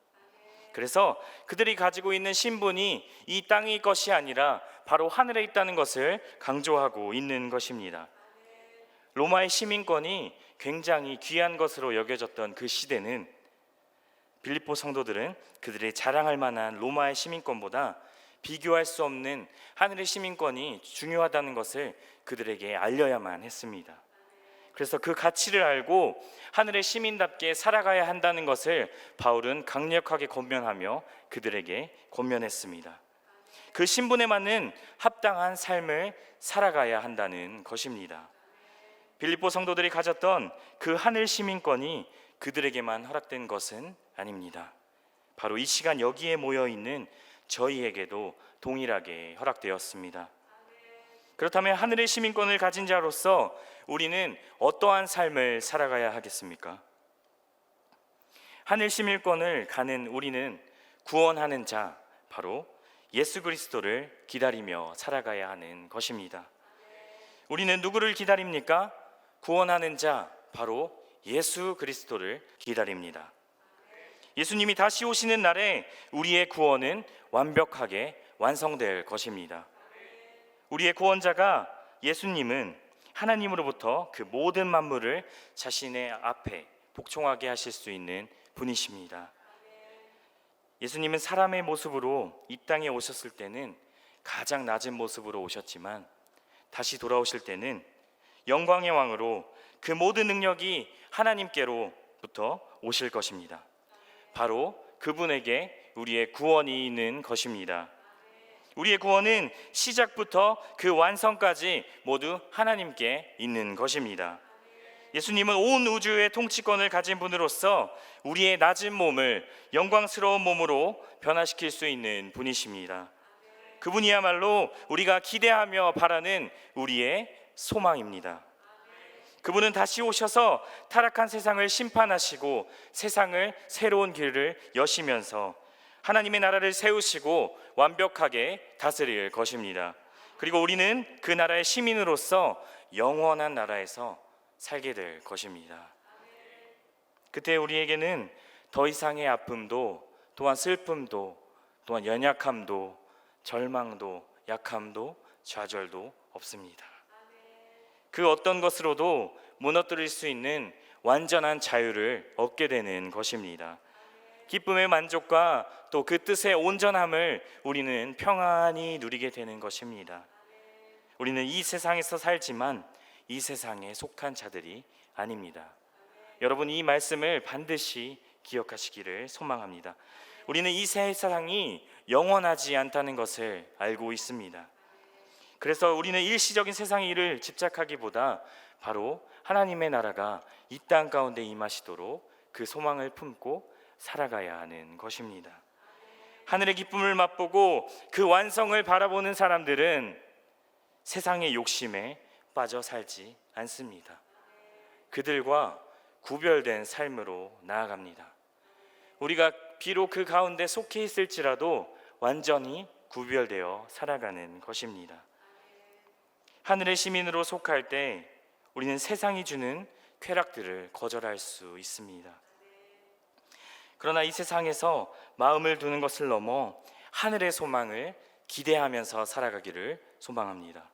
그래서 그들이 가지고 있는 신분이 이 땅의 것이 아니라 바로 하늘에 있다는 것을 강조하고 있는 것입니다. 로마의 시민권이 굉장히 귀한 것으로 여겨졌던 그 시대는 빌립보 성도들은 그들의 자랑할 만한 로마의 시민권보다 비교할 수 없는 하늘의 시민권이 중요하다는 것을 그들에게 알려야만 했습니다. 그래서 그 가치를 알고 하늘의 시민답게 살아가야 한다는 것을 바울은 강력하게 권면하며 그들에게 권면했습니다. 그 신분에 맞는 합당한 삶을 살아가야 한다는 것입니다. 빌립보 성도들이 가졌던 그 하늘 시민권이 그들에게만 허락된 것은 아닙니다. 바로 이 시간 여기에 모여 있는 저희에게도 동일하게 허락되었습니다. 그렇다면 하늘의 시민권을 가진 자로서 우리는 어떠한 삶을 살아가야 하겠습니까? 하늘 시민권을 가는 우리는 구원하는 자, 바로 예수 그리스도를 기다리며 살아가야 하는 것입니다. 우리는 누구를 기다립니까? 구원하는 자, 바로 예수 그리스도를 기다립니다. 예수님이 다시 오시는 날에 우리의 구원은 완벽하게 완성될 것입니다. 우리의 구원자가 예수님은 하나님으로부터 그 모든 만물을 자신의 앞에 복종하게 하실 수 있는 분이십니다. 예수님은 사람의 모습으로 이 땅에 오셨을 때는 가장 낮은 모습으로 오셨지만 다시 돌아오실 때는 영광의 왕으로 그 모든 능력이 하나님께로부터 오실 것입니다. 바로 그분에게 우리의 구원이 있는 것입니다. 우리의 구원은 시작부터 그 완성까지 모두 하나님께 있는 것입니다. 예수님은 온 우주의 통치권을 가진 분으로서 우리의 낮은 몸을 영광스러운 몸으로 변화시킬 수 있는 분이십니다. 그분이야말로 우리가 기대하며 바라는 우리의 소망입니다. 그분은 다시 오셔서 타락한 세상을 심판하시고 세상을 새로운 길을 여시면서 하나님의 나라를 세우시고 완벽하게 다스릴 것입니다. 그리고 우리는 그 나라의 시민으로서 영원한 나라에서 살게 될 것입니다. 그때 우리에게는 더 이상의 아픔도, 또한 슬픔도, 또한 연약함도, 절망도, 약함도, 좌절도 없습니다. 그 어떤 것으로도 무너뜨릴 수 있는 완전한 자유를 얻게 되는 것입니다. 기쁨의 만족과 또 그 뜻의 온전함을 우리는 평안히 누리게 되는 것입니다. 우리는 이 세상에서 살지만 이 세상에 속한 자들이 아닙니다. 여러분, 이 말씀을 반드시 기억하시기를 소망합니다. 우리는 이 세상이 영원하지 않다는 것을 알고 있습니다. 그래서 우리는 일시적인 세상의 일을 집착하기보다 바로 하나님의 나라가 이 땅 가운데 임하시도록 그 소망을 품고 살아가야 하는 것입니다. 하늘의 기쁨을 맛보고 그 완성을 바라보는 사람들은 세상의 욕심에 빠져 살지 않습니다. 그들과 구별된 삶으로 나아갑니다. 우리가 비록 그 가운데 속해 있을지라도 완전히 구별되어 살아가는 것입니다. 하늘의 시민으로 속할 때 우리는 세상이 주는 쾌락들을 거절할 수 있습니다. 그러나 이 세상에서 마음을 두는 것을 넘어 하늘의 소망을 기대하면서 살아가기를 소망합니다.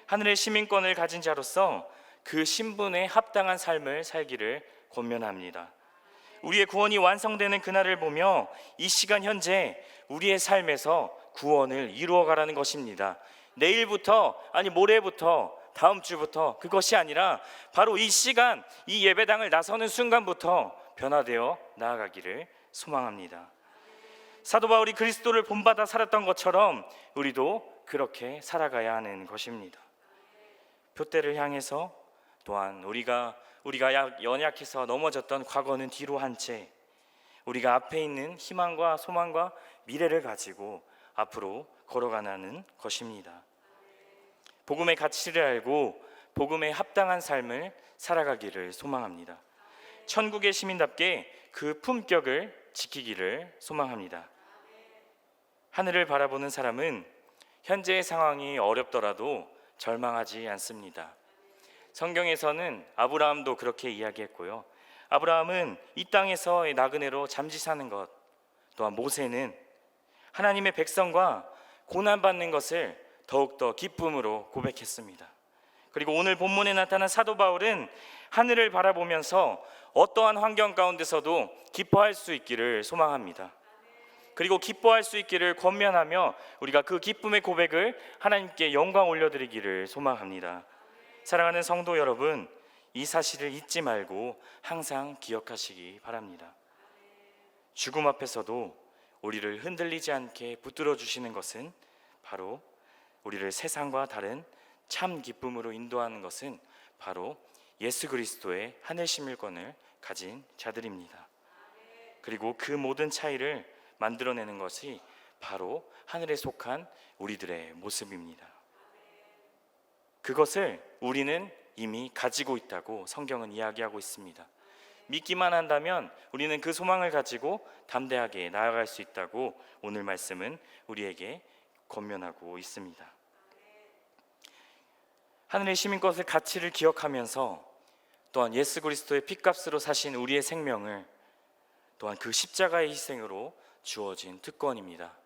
하늘의 시민권을 가진 자로서 그 신분에 합당한 삶을 살기를 권면합니다. 우리의 구원이 완성되는 그날을 보며 이 시간 현재 우리의 삶에서 구원을 이루어가라는 것입니다. 내일부터, 아니 모레부터, 다음 주부터, 그것이 아니라 바로 이 시간, 이 예배당을 나서는 순간부터 변화되어 나아가기를 소망합니다. 사도 바울이 그리스도를 본받아 살았던 것처럼 우리도 그렇게 살아가야 하는 것입니다. 표대를 향해서, 또한 우리가 연약해서 넘어졌던 과거는 뒤로 한 채 우리가 앞에 있는 희망과 소망과 미래를 가지고 앞으로 걸어가는 것입니다. 복음의 가치를 알고 복음에 합당한 삶을 살아가기를 소망합니다. 천국의 시민답게 그 품격을 지키기를 소망합니다. 하늘을 바라보는 사람은 현재의 상황이 어렵더라도 절망하지 않습니다. 성경에서는 아브라함도 그렇게 이야기했고요. 아브라함은 이 땅에서의 나그네로 잠시 사는 것, 또한 모세는 하나님의 백성과 고난받는 것을 더욱더 기쁨으로 고백했습니다. 그리고 오늘 본문에 나타난 사도 바울은 하늘을 바라보면서 어떠한 환경 가운데서도 기뻐할 수 있기를 소망합니다. 그리고 기뻐할 수 있기를 권면하며 우리가 그 기쁨의 고백을 하나님께 영광 올려드리기를 소망합니다. 사랑하는 성도 여러분, 이 사실을 잊지 말고 항상 기억하시기 바랍니다. 죽음 앞에서도 우리를 흔들리지 않게 붙들어 주시는 것은 바로 우리를 세상과 다른 참 기쁨으로 인도하는 것은 바로 예수 그리스도의 하늘 시민권을 가진 자들입니다. 그리고 그 모든 차이를 만들어내는 것이 바로 하늘에 속한 우리들의 모습입니다. 그것을 우리는 이미 가지고 있다고 성경은 이야기하고 있습니다. 믿기만 한다면 우리는 그 소망을 가지고 담대하게 나아갈 수 있다고 오늘 말씀은 우리에게 권면하고 있습니다. 하늘의 시민권의 가치를 기억하면서 또한 예수 그리스도의 핏값으로 사신 우리의 생명을 또한 그 십자가의 희생으로 주어진 특권입니다.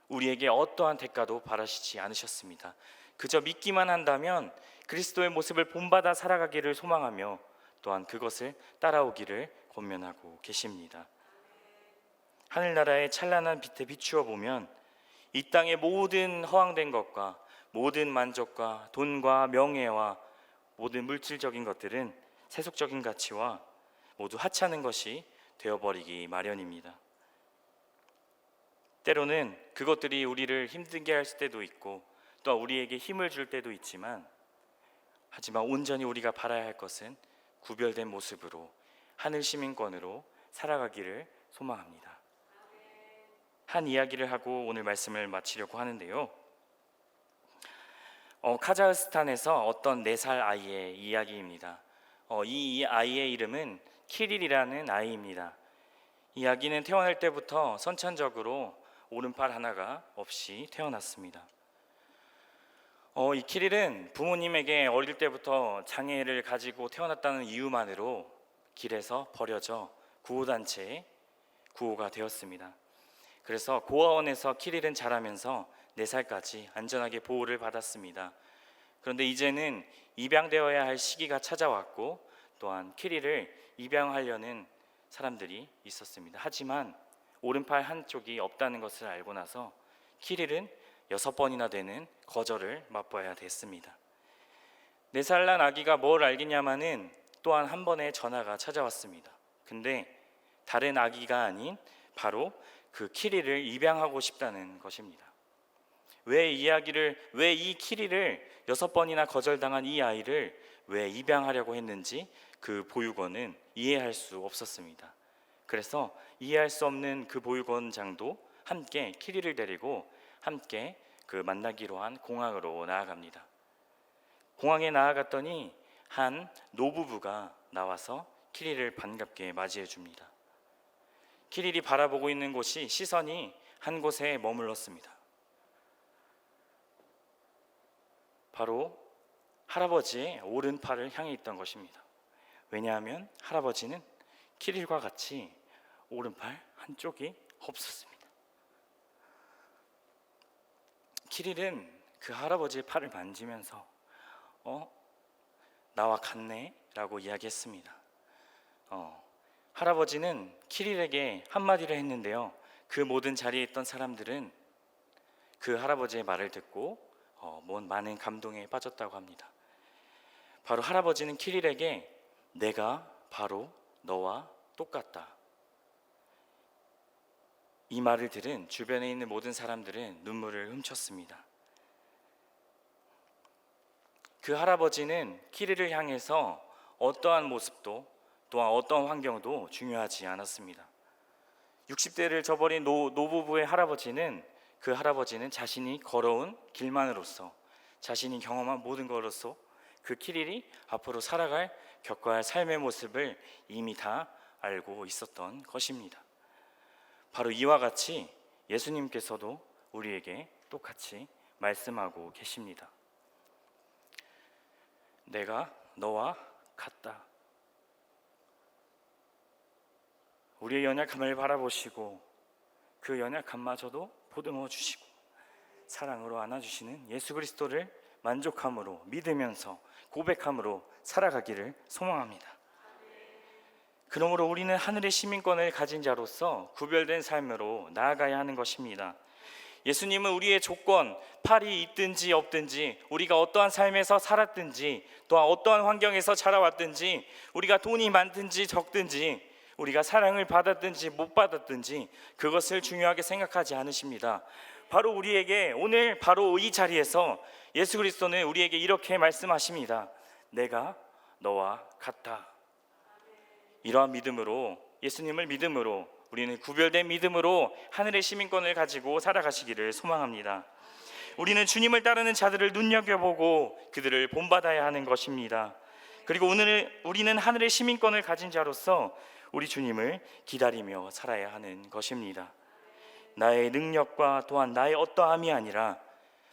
우리에게 어떠한 대가도 바라시지 않으셨습니다. 그저 믿기만 한다면 그리스도의 모습을 본받아 살아가기를 소망하며 또한 그것을 따라오기를 권면하고 계십니다. 하늘나라의 찬란한 빛에 비추어 보면 이 땅의 모든 허황된 것과 모든 만족과 돈과 명예와 모든 물질적인 것들은 세속적인 가치와 모두 하찮은 것이 되어버리기 마련입니다. 때로는 그것들이 우리를 힘들게 할 때도 있고 또 우리에게 힘을 줄 때도 있지만, 하지만 온전히 우리가 바라야 할 것은 구별된 모습으로 하늘 시민권으로 살아가기를 소망합니다. 한 이야기를 하고 오늘 말씀을 마치려고 하는데요. 카자흐스탄에서 어떤 4살 아이의 이야기입니다. 이 아이의 이름은 키릴이라는 아이입니다. 이 아기는 태어날 때부터 선천적으로 오른팔 하나가 없이 태어났습니다. 이 키릴은 부모님에게 어릴 때부터 장애를 가지고 태어났다는 이유만으로 길에서 버려져 구호단체에 구호가 되었습니다. 그래서 고아원에서 키릴은 자라면서 4살까지 안전하게 보호를 받았습니다. 그런데 이제는 입양되어야 할 시기가 찾아왔고 또한 키릴을 입양하려는 사람들이 있었습니다. 하지만 오른팔 한쪽이 없다는 것을 알고 나서 키릴은 6번이나 되는 거절을 맛봐야 됐습니다. 4살 난 아기가 뭘 알겠냐마는 또한 한 번의 전화가 찾아왔습니다. 근데 다른 아기가 아닌 바로 그 키릴을 입양하고 싶다는 것입니다. 왜 이 키릴을 6번이나 거절당한 이 아이를 왜 입양하려고 했는지 그 보육원은 이해할 수 없었습니다. 그래서 이해할 수 없는 그 보육원장도 함께 키릴을 데리고 함께 그 만나기로 한 공항으로 나아갑니다. 공항에 나아갔더니 한 노부부가 나와서 키릴을 반갑게 맞이해 줍니다. 키릴이 바라보고 있는 곳이 시선이 한 곳에 머물렀습니다. 바로 할아버지의 오른팔을 향해 있던 것입니다. 왜냐하면 할아버지는 키릴과 같이 오른팔 한쪽이 없었습니다. 키릴은 그 할아버지의 팔을 만지면서 나와 같네 라고 이야기했습니다. 할아버지는 키릴에게 한마디를 했는데요, 그 모든 자리에 있던 사람들은 그 할아버지의 말을 듣고 많은 감동에 빠졌다고 합니다. 바로 할아버지는 키릴에게 내가 바로 너와 똑같다, 이 말을 들은 주변에 있는 모든 사람들은 눈물을 훔쳤습니다. 그 할아버지는 키릴을 향해서 어떠한 모습도 또한 어떠한 환경도 중요하지 않았습니다. 60대를 저버린 노부부의 할아버지는 그 할아버지는 자신이 걸어온 길만으로서 자신이 경험한 모든 것으로서 그 키릴이 앞으로 겪어야 할 삶의 모습을 이미 다 알고 있었던 것입니다. 바로 이와 같이 예수님께서도 우리에게 똑같이 말씀하고 계십니다. 내가 너와 같다. 우리의 연약함을 바라보시고 그 연약함마저도 보듬어 주시고 사랑으로 안아주시는 예수 그리스도를 만족함으로 믿으면서 고백함으로 살아가기를 소망합니다. 그러므로 우리는 하늘의 시민권을 가진 자로서 구별된 삶으로 나아가야 하는 것입니다. 예수님은 우리의 조건, 팔이 있든지 없든지, 우리가 어떠한 삶에서 살았든지, 또한 어떠한 환경에서 자라왔든지, 우리가 돈이 많든지 적든지, 우리가 사랑을 받았든지 못 받았든지 그것을 중요하게 생각하지 않으십니다. 바로 우리에게 오늘 바로 이 자리에서 예수 그리스도는 우리에게 이렇게 말씀하십니다. 내가 너와 같다. 이러한 믿음으로, 예수님을 믿음으로, 우리는 구별된 믿음으로 하늘의 시민권을 가지고 살아가시기를 소망합니다. 우리는 주님을 따르는 자들을 눈여겨보고 그들을 본받아야 하는 것입니다. 그리고 오늘 우리는 하늘의 시민권을 가진 자로서 우리 주님을 기다리며 살아야 하는 것입니다. 나의 능력과 또한 나의 어떠함이 아니라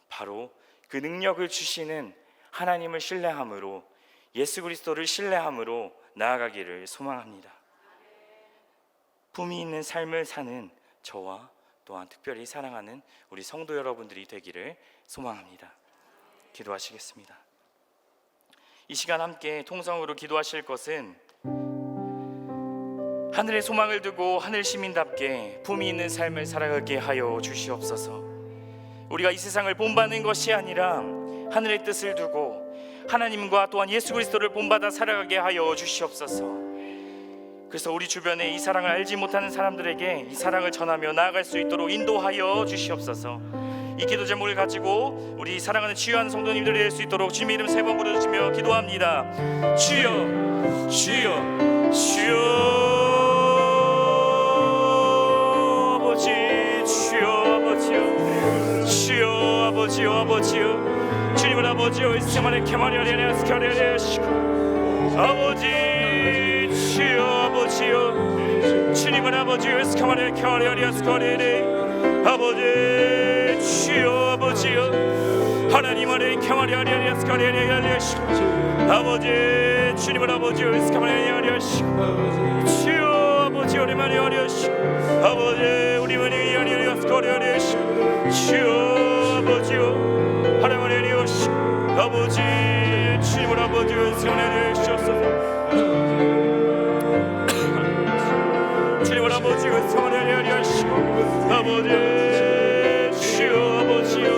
바로 그 능력을 주시는 하나님을 신뢰함으로, 예수 그리스도를 신뢰함으로 나아가기를 소망합니다. 품위 있는 삶을 사는 저와 또한 특별히 사랑하는 우리 성도 여러분들이 되기를 소망합니다. 기도하시겠습니다. 이 시간 함께 통성으로 기도하실 것은 하늘의 소망을 두고 하늘 시민답게 품위 있는 삶을 살아가게 하여 주시옵소서. 우리가 이 세상을 본받는 것이 아니라 하늘의 뜻을 두고 하나님과 또한 예수 그리스도를 본받아 살아가게 하여 주시옵소서. 그래서 우리 주변에 이 사랑을 알지 못하는 사람들에게 이 사랑을 전하며 나아갈 수 있도록 인도하여 주시옵소서. 이 기도 제목을 가지고 우리 사랑하는 치유하는 성도님들이 될 수 있도록 주님의 이름 3번 부르짖으며 기도합니다. 주여, 주여, 주여 아버지, 주여 아버지요, 주여 아버지요, 아버지요, 주님은 아버지요, 이 세상만의 캐마리아리아리아 스카리아리아시고 아버지, 주여 아버지요, 주님은 아버지요, 스카마리아 캐마리아리아 스카리아리 아버지, 주여 아버지요, 하나님 안에 캐마리아리아리아 스카리아리아리아시고 아버지, 주님은 아버지요, 스카마리아리아리아시고 주여 아버지, 오리마리아리아시고 아버지, 우리만이 아리아리아 스카리아리아시고 주여 아버지요, 하나님아리아리아시고 아버지, 주님은 아버지요, 스카마리아리아시옵소서. 주님은 아버지요, 스카마리아리아시고 아버지, 주여 아버지요,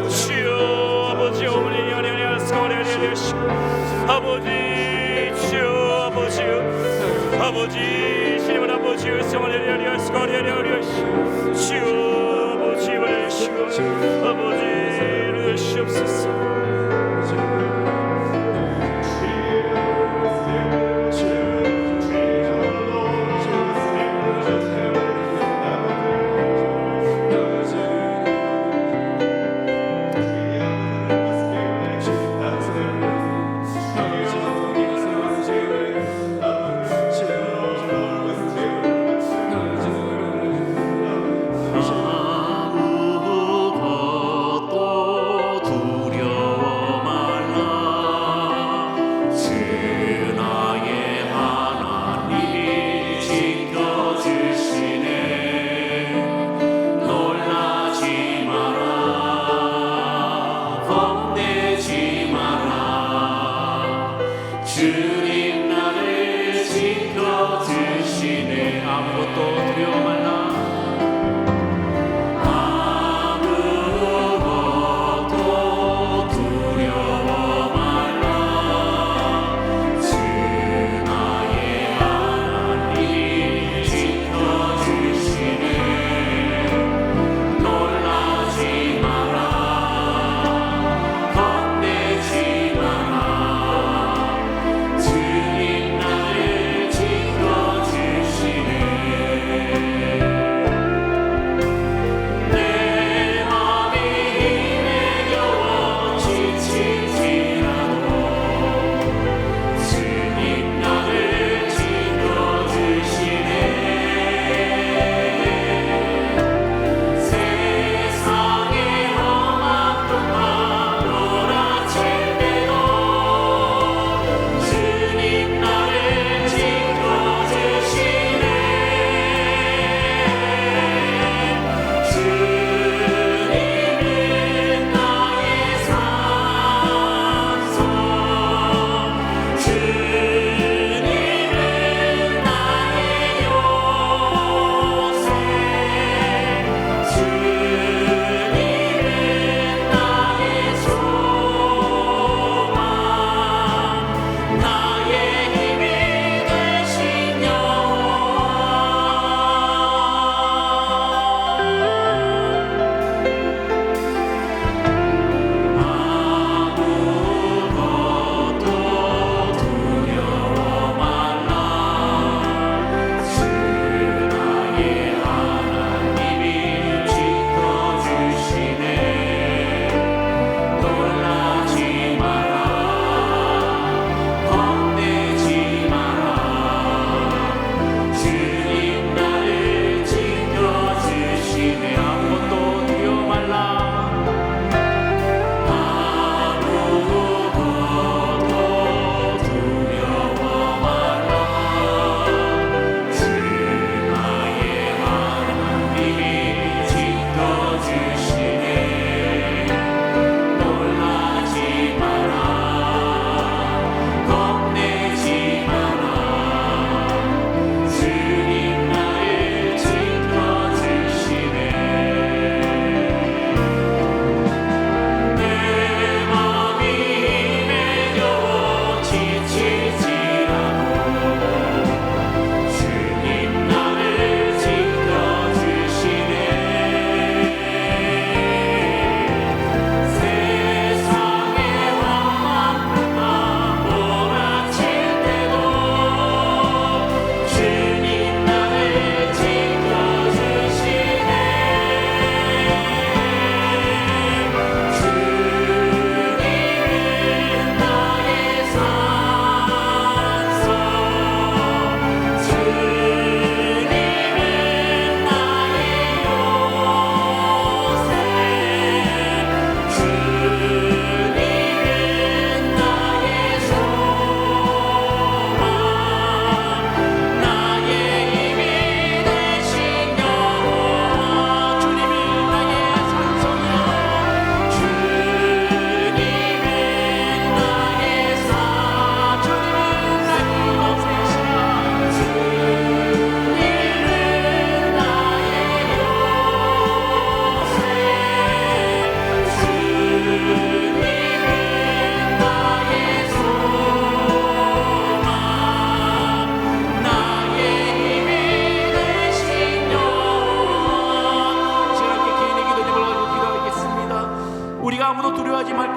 주여 아버지요, 우리 아리아리아 스카마리아리아시고 아버지, 주여 아버지요, 아버지, 주님은 아버지요, 스카마리아리아 스카리아리아시고 주여 아버지, 말하시고 아버지 주시옵소서.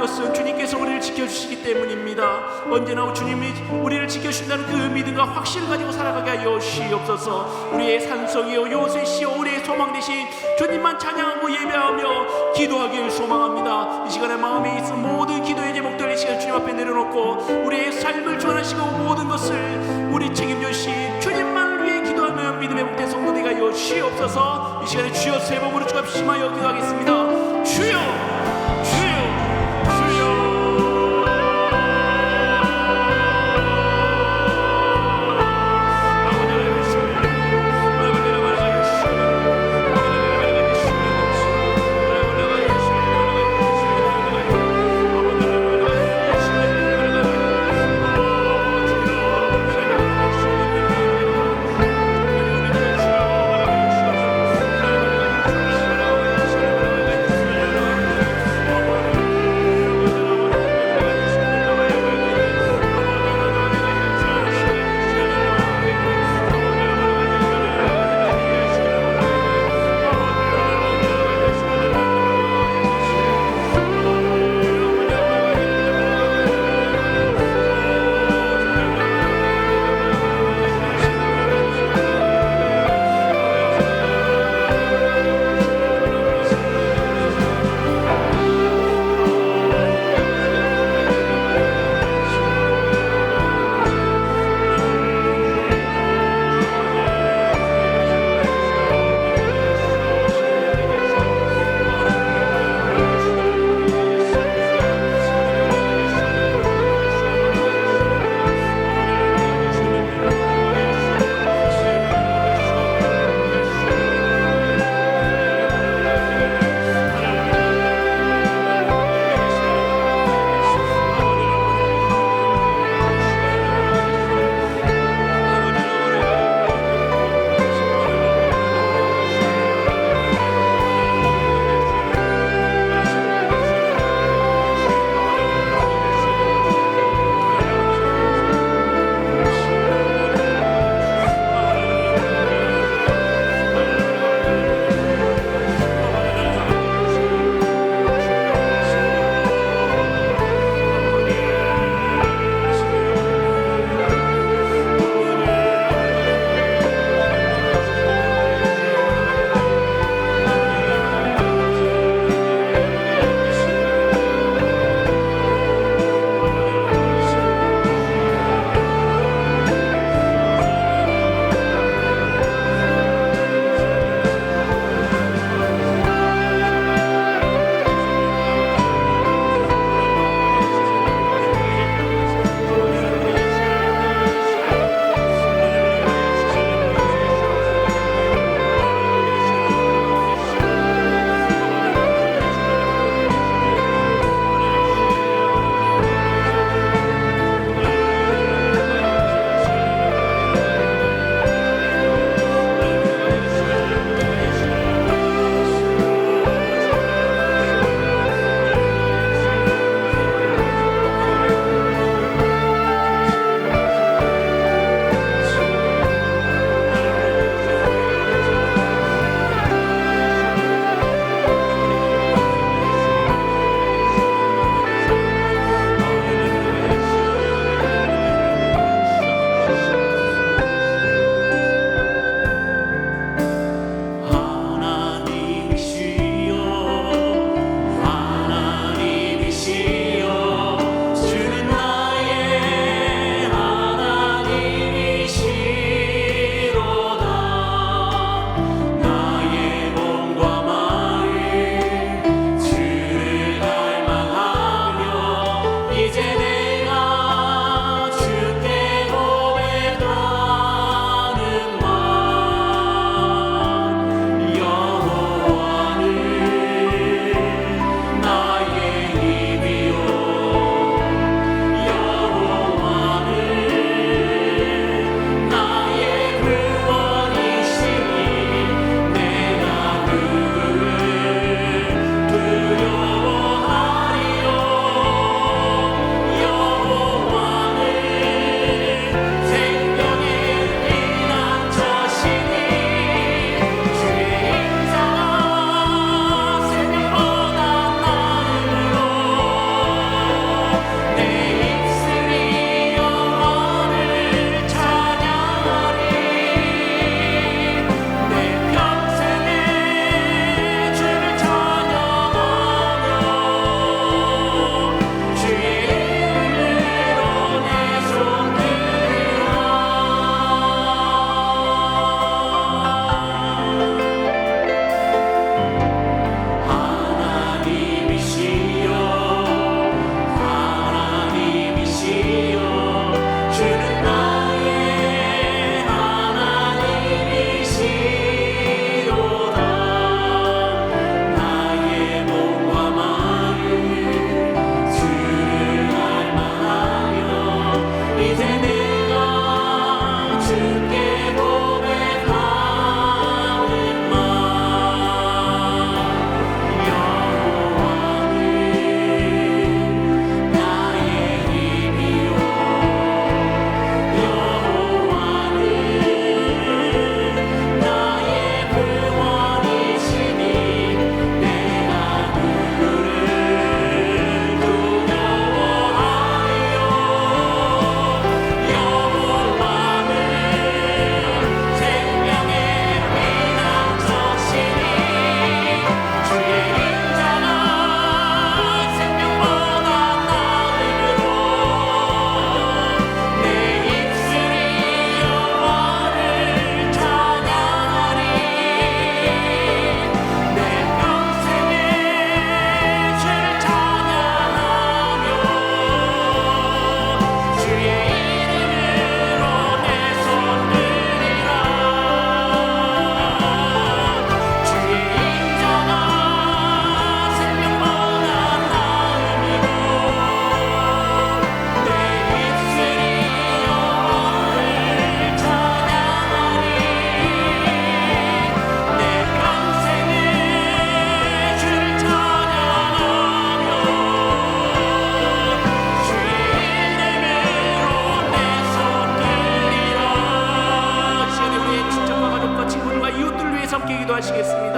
것은 주님께서 우리를 지켜주시기 때문입니다. 언제나 주님이 우리를 지켜주신다는 그 믿음과 확신을 가지고 살아가게 하여 주시옵소서. 우리의 산성이요 요새시요 우리의 소망 되신 주님만 찬양하고 예배하며 기도하길 소망합니다. 이 시간에 마음에 있는 모든 기도의 제목들 이 시간 주님 앞에 내려놓고 우리의 삶을 전하시고 모든 것을 우리 책임져 주신 주님만을 위해 기도하며 믿음의 복된 성도되게 하여 주시옵소서. 이 시간에 주여 세 번 부르짖고 합심하여 기도하겠습니다. 주여 주여 주여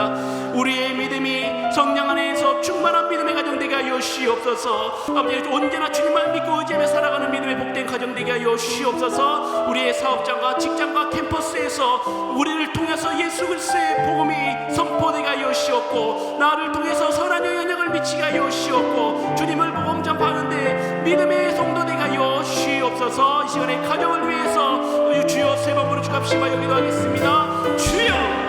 원하옵나이다. 우리의 믿음이 성령 안에서 충만한 믿음의 가정 되게 하여 주시옵소서. 아버지 언제나 주님만 믿고 의지하며 살아가는 믿음의 복된 가정 되게 하여 주시옵소서. 우리의 사업장과 직장과 캠퍼스에서 우리를 통해서 예수 그리스도의 복음이 선포되게 하여 주시옵고 나를 통해서 선한 영향력을 미치게 하여 주시옵고 주님을 복음 전파하는데 믿음의 성도 되게 하여 주시옵소서. 이 시간에 가정을 위해서 주여 세 번 부르짖고 합시다. 여기도 하겠습니다. 주여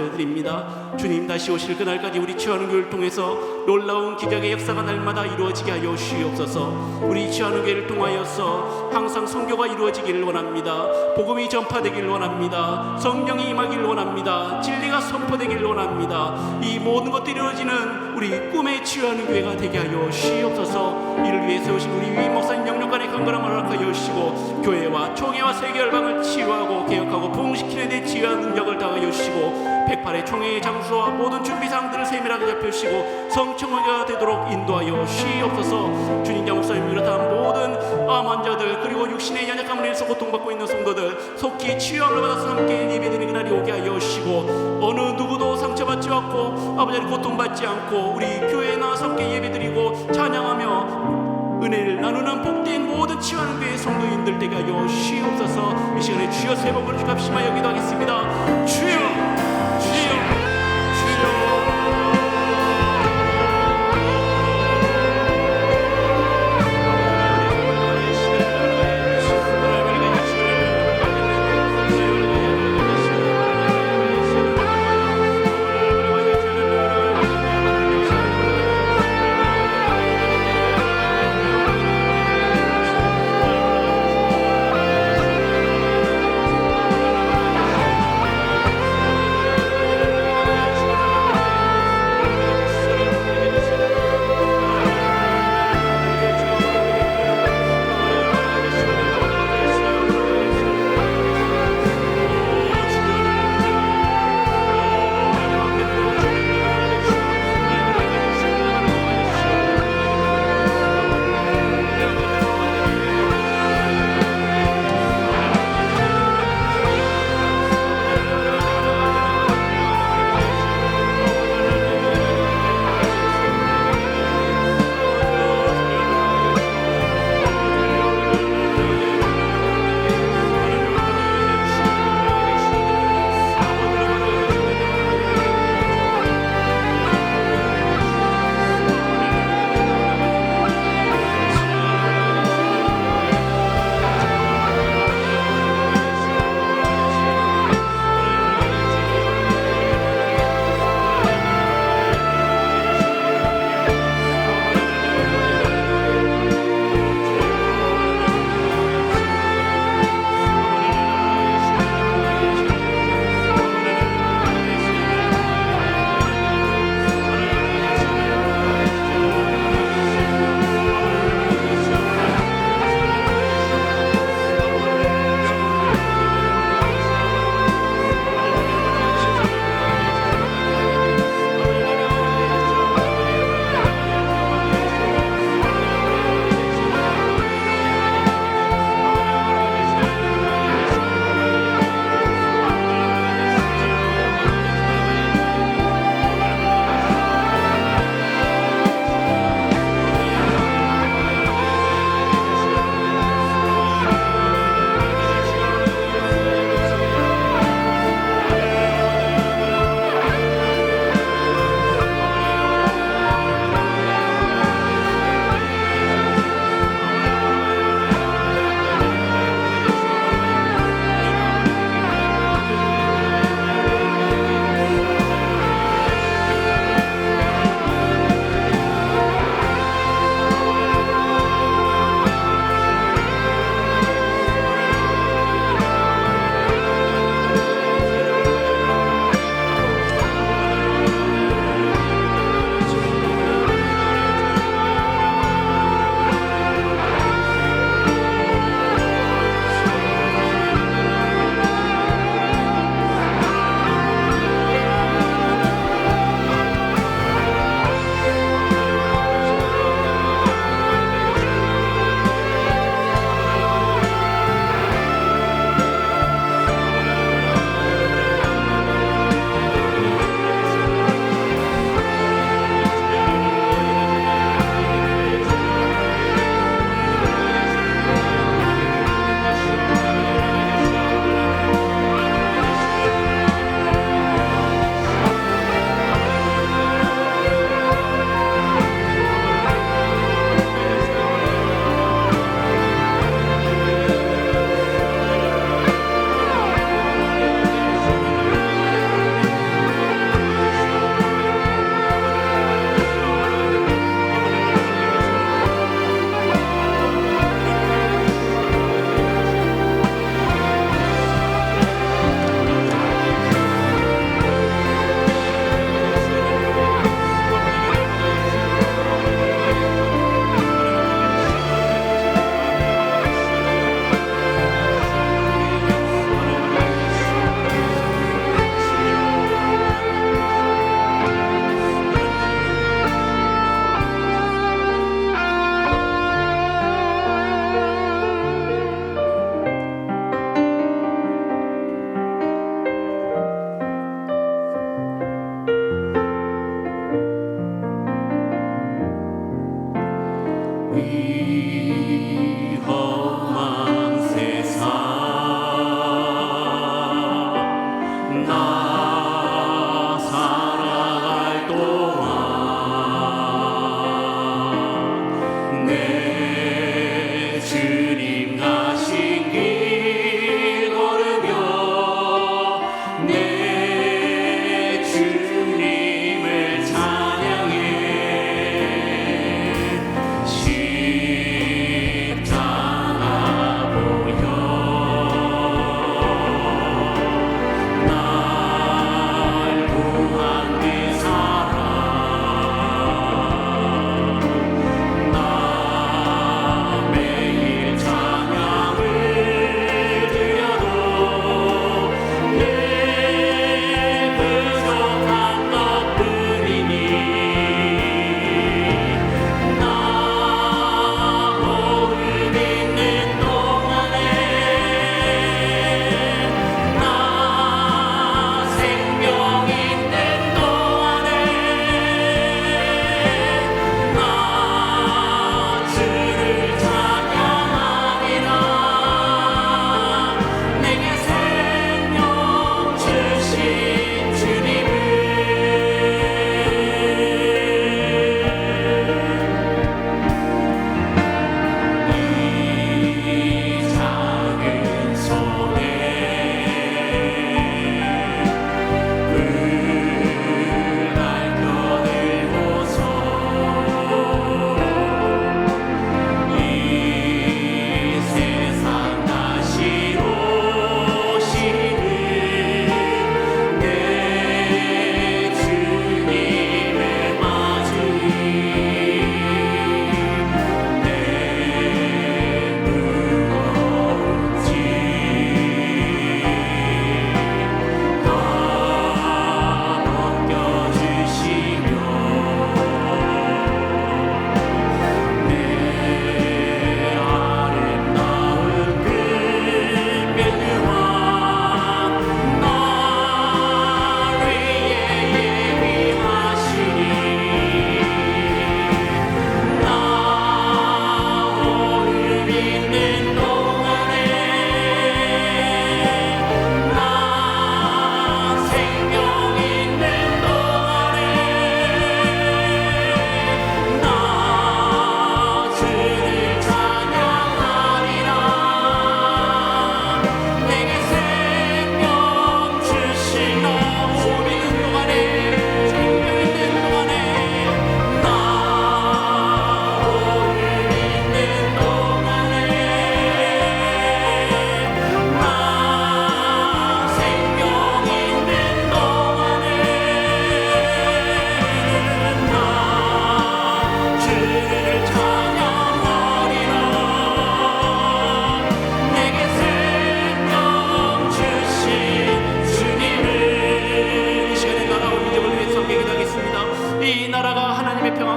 감사드립니다. 주님 다시 오실 그날까지 우리 취하는 교회를 통해서 놀라운 기적의 역사가 날마다 이루어지게 하여 주시옵소서. 우리 취하는 교회를 통하여서 항상 선교가 이루어지기를 원합니다. 복음이 전파되기를 원합니다. 성령이 임하기를 원합니다. 진리가 선포되기를 원합니다. 이 모든 것들이 이루어지는 우리 꿈에 취하는 교회가 되게 하여 주시옵소서. 이를 위해 세우신 우리 위임 목사님 영육간의 강건함을 허락하여 주시고 교회와 총회와 세계열방을 치유하고 개혁하고 부흥시키는 데 지혜와 능력을 다하여 주시고 108의 총회의 장소와 모든 준비사항들을 세밀하게 잡혀주시고 성청회가 되도록 인도하여 주시옵소서. 주님 목사님 비롯한 모든 암 환자들 그리고 육신의 연약함을 인해서 고통받고 있는 성도들 속히 치유함을 받아서 함께 예배드리는 그날이 오게 하여 주시고 어느 누구도 상처받지 않고 아버지 고통받지 않고 우리 교회에 나와서 함께 예배드리고 찬양하며 은혜를 나누는 복된 모든 치유하는 교회 성도인들 되게 하여 주시옵소서. 이 시간에 주여 세 번 부르시 값심하여 기도하겠습니다. 주여 주여 주여.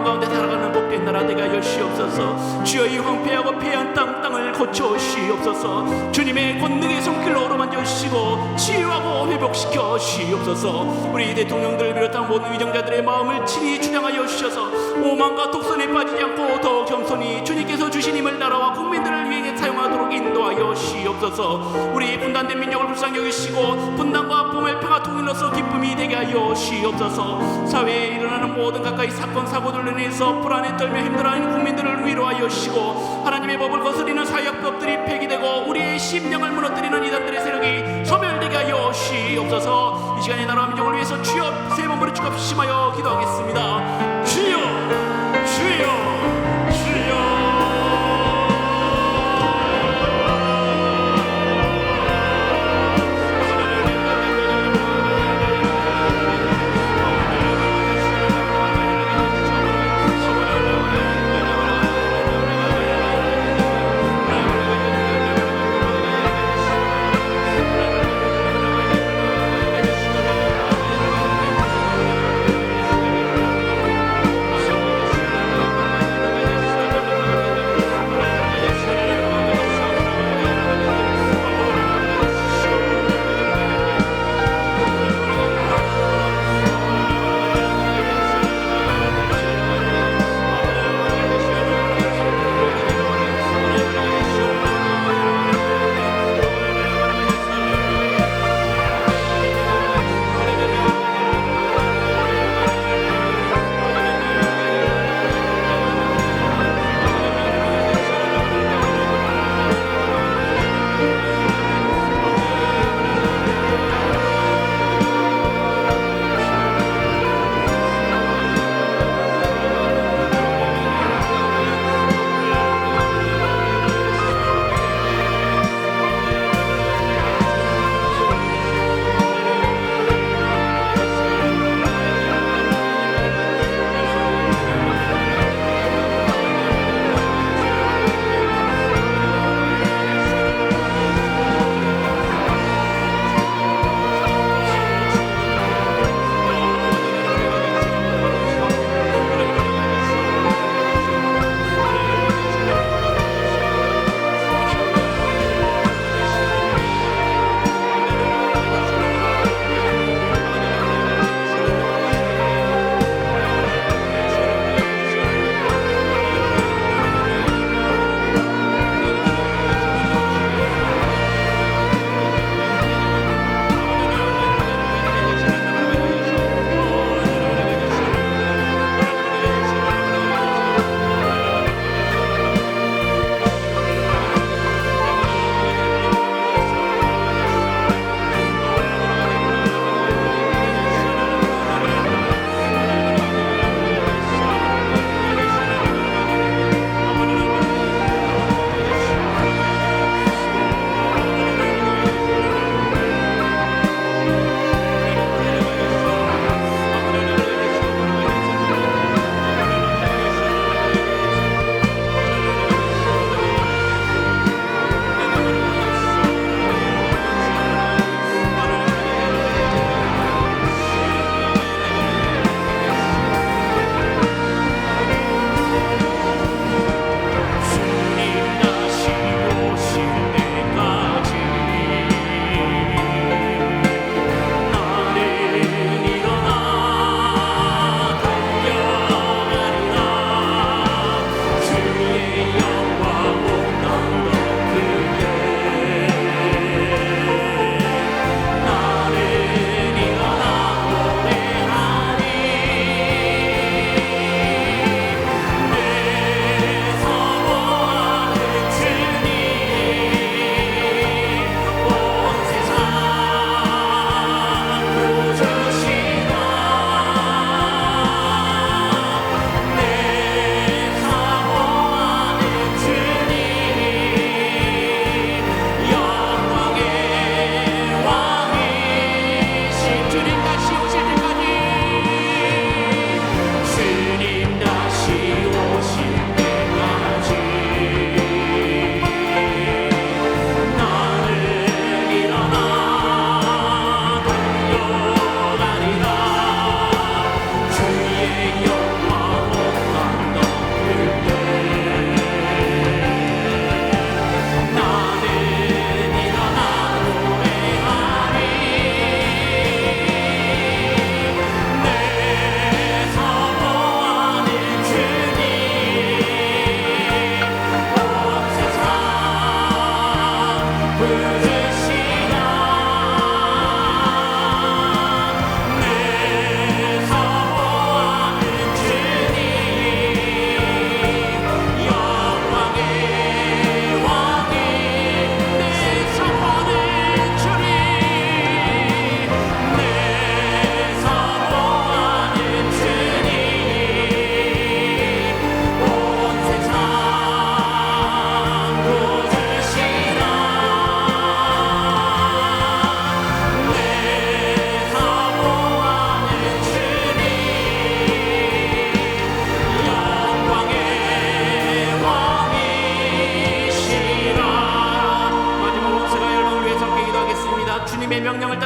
가운데 살아가는 복된 나라 되게 하여 주시옵소서. 주여 이 황폐하고 패한 땅을 고쳐 주시옵소서. 주님의 권능의 손길로 어루만져 주시고 치유하고 회복시켜 주시옵소서. 우리 대통령들을 비롯한 모든 위정자들의 마음을 친히 주장하여 주셔서 오만과 독선에 빠지지 않고 더욱 겸손히 주님께서 주신 힘을 나라와 국민들을 위해 사용하도록 인도하여 주시옵소서. 우리 분단된 민족을 불쌍히 여기시고 분단과 아픔을 평화 통일로서 기쁨이 되게 하여 주시옵소서. 사회에 일어나는 모든 가까이 사건 사고들로 인해서 불안에 떨며 힘들어하는 국민들을 위로하여 주시고 하나님의 법을 거스리는 사역법들이 폐기되고 우리의 심령을 무너뜨리는 이단들의 세력이 소멸되게 하여 주시옵소서. 이 시간에 나라와 민족을 위해서 주여 세 번 부르짖고 심하여 기도하겠습니다. 주여 주여 주여.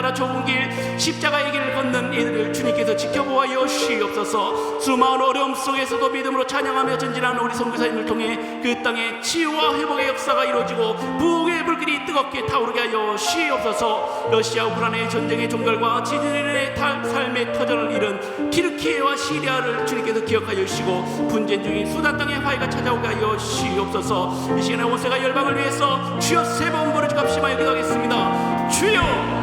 나라 좁은 길 십자가의 길을 걷는 이들을 주님께서 지켜보아 여시옵소서. 수많은 어려움 속에서도 믿음으로 찬양하며 전진하는 우리 선교사님을 통해 그 땅에 치유와 회복의 역사가 이루어지고 부흥의 불길이 뜨겁게 타오르게 하여 시옵소서. 러시아 우크라이나의 전쟁의 종결과 지진의 삶의 터전을 잃은 키르키예와 시리아를 주님께서 기억하여 주시고 분쟁 중인 수단 땅에 화해가 찾아오게 하여 시옵소서. 이 시간에 오세가 열방을 위해서 주여 세 번 부르짖고 합심하여 기도하겠습니다. 주여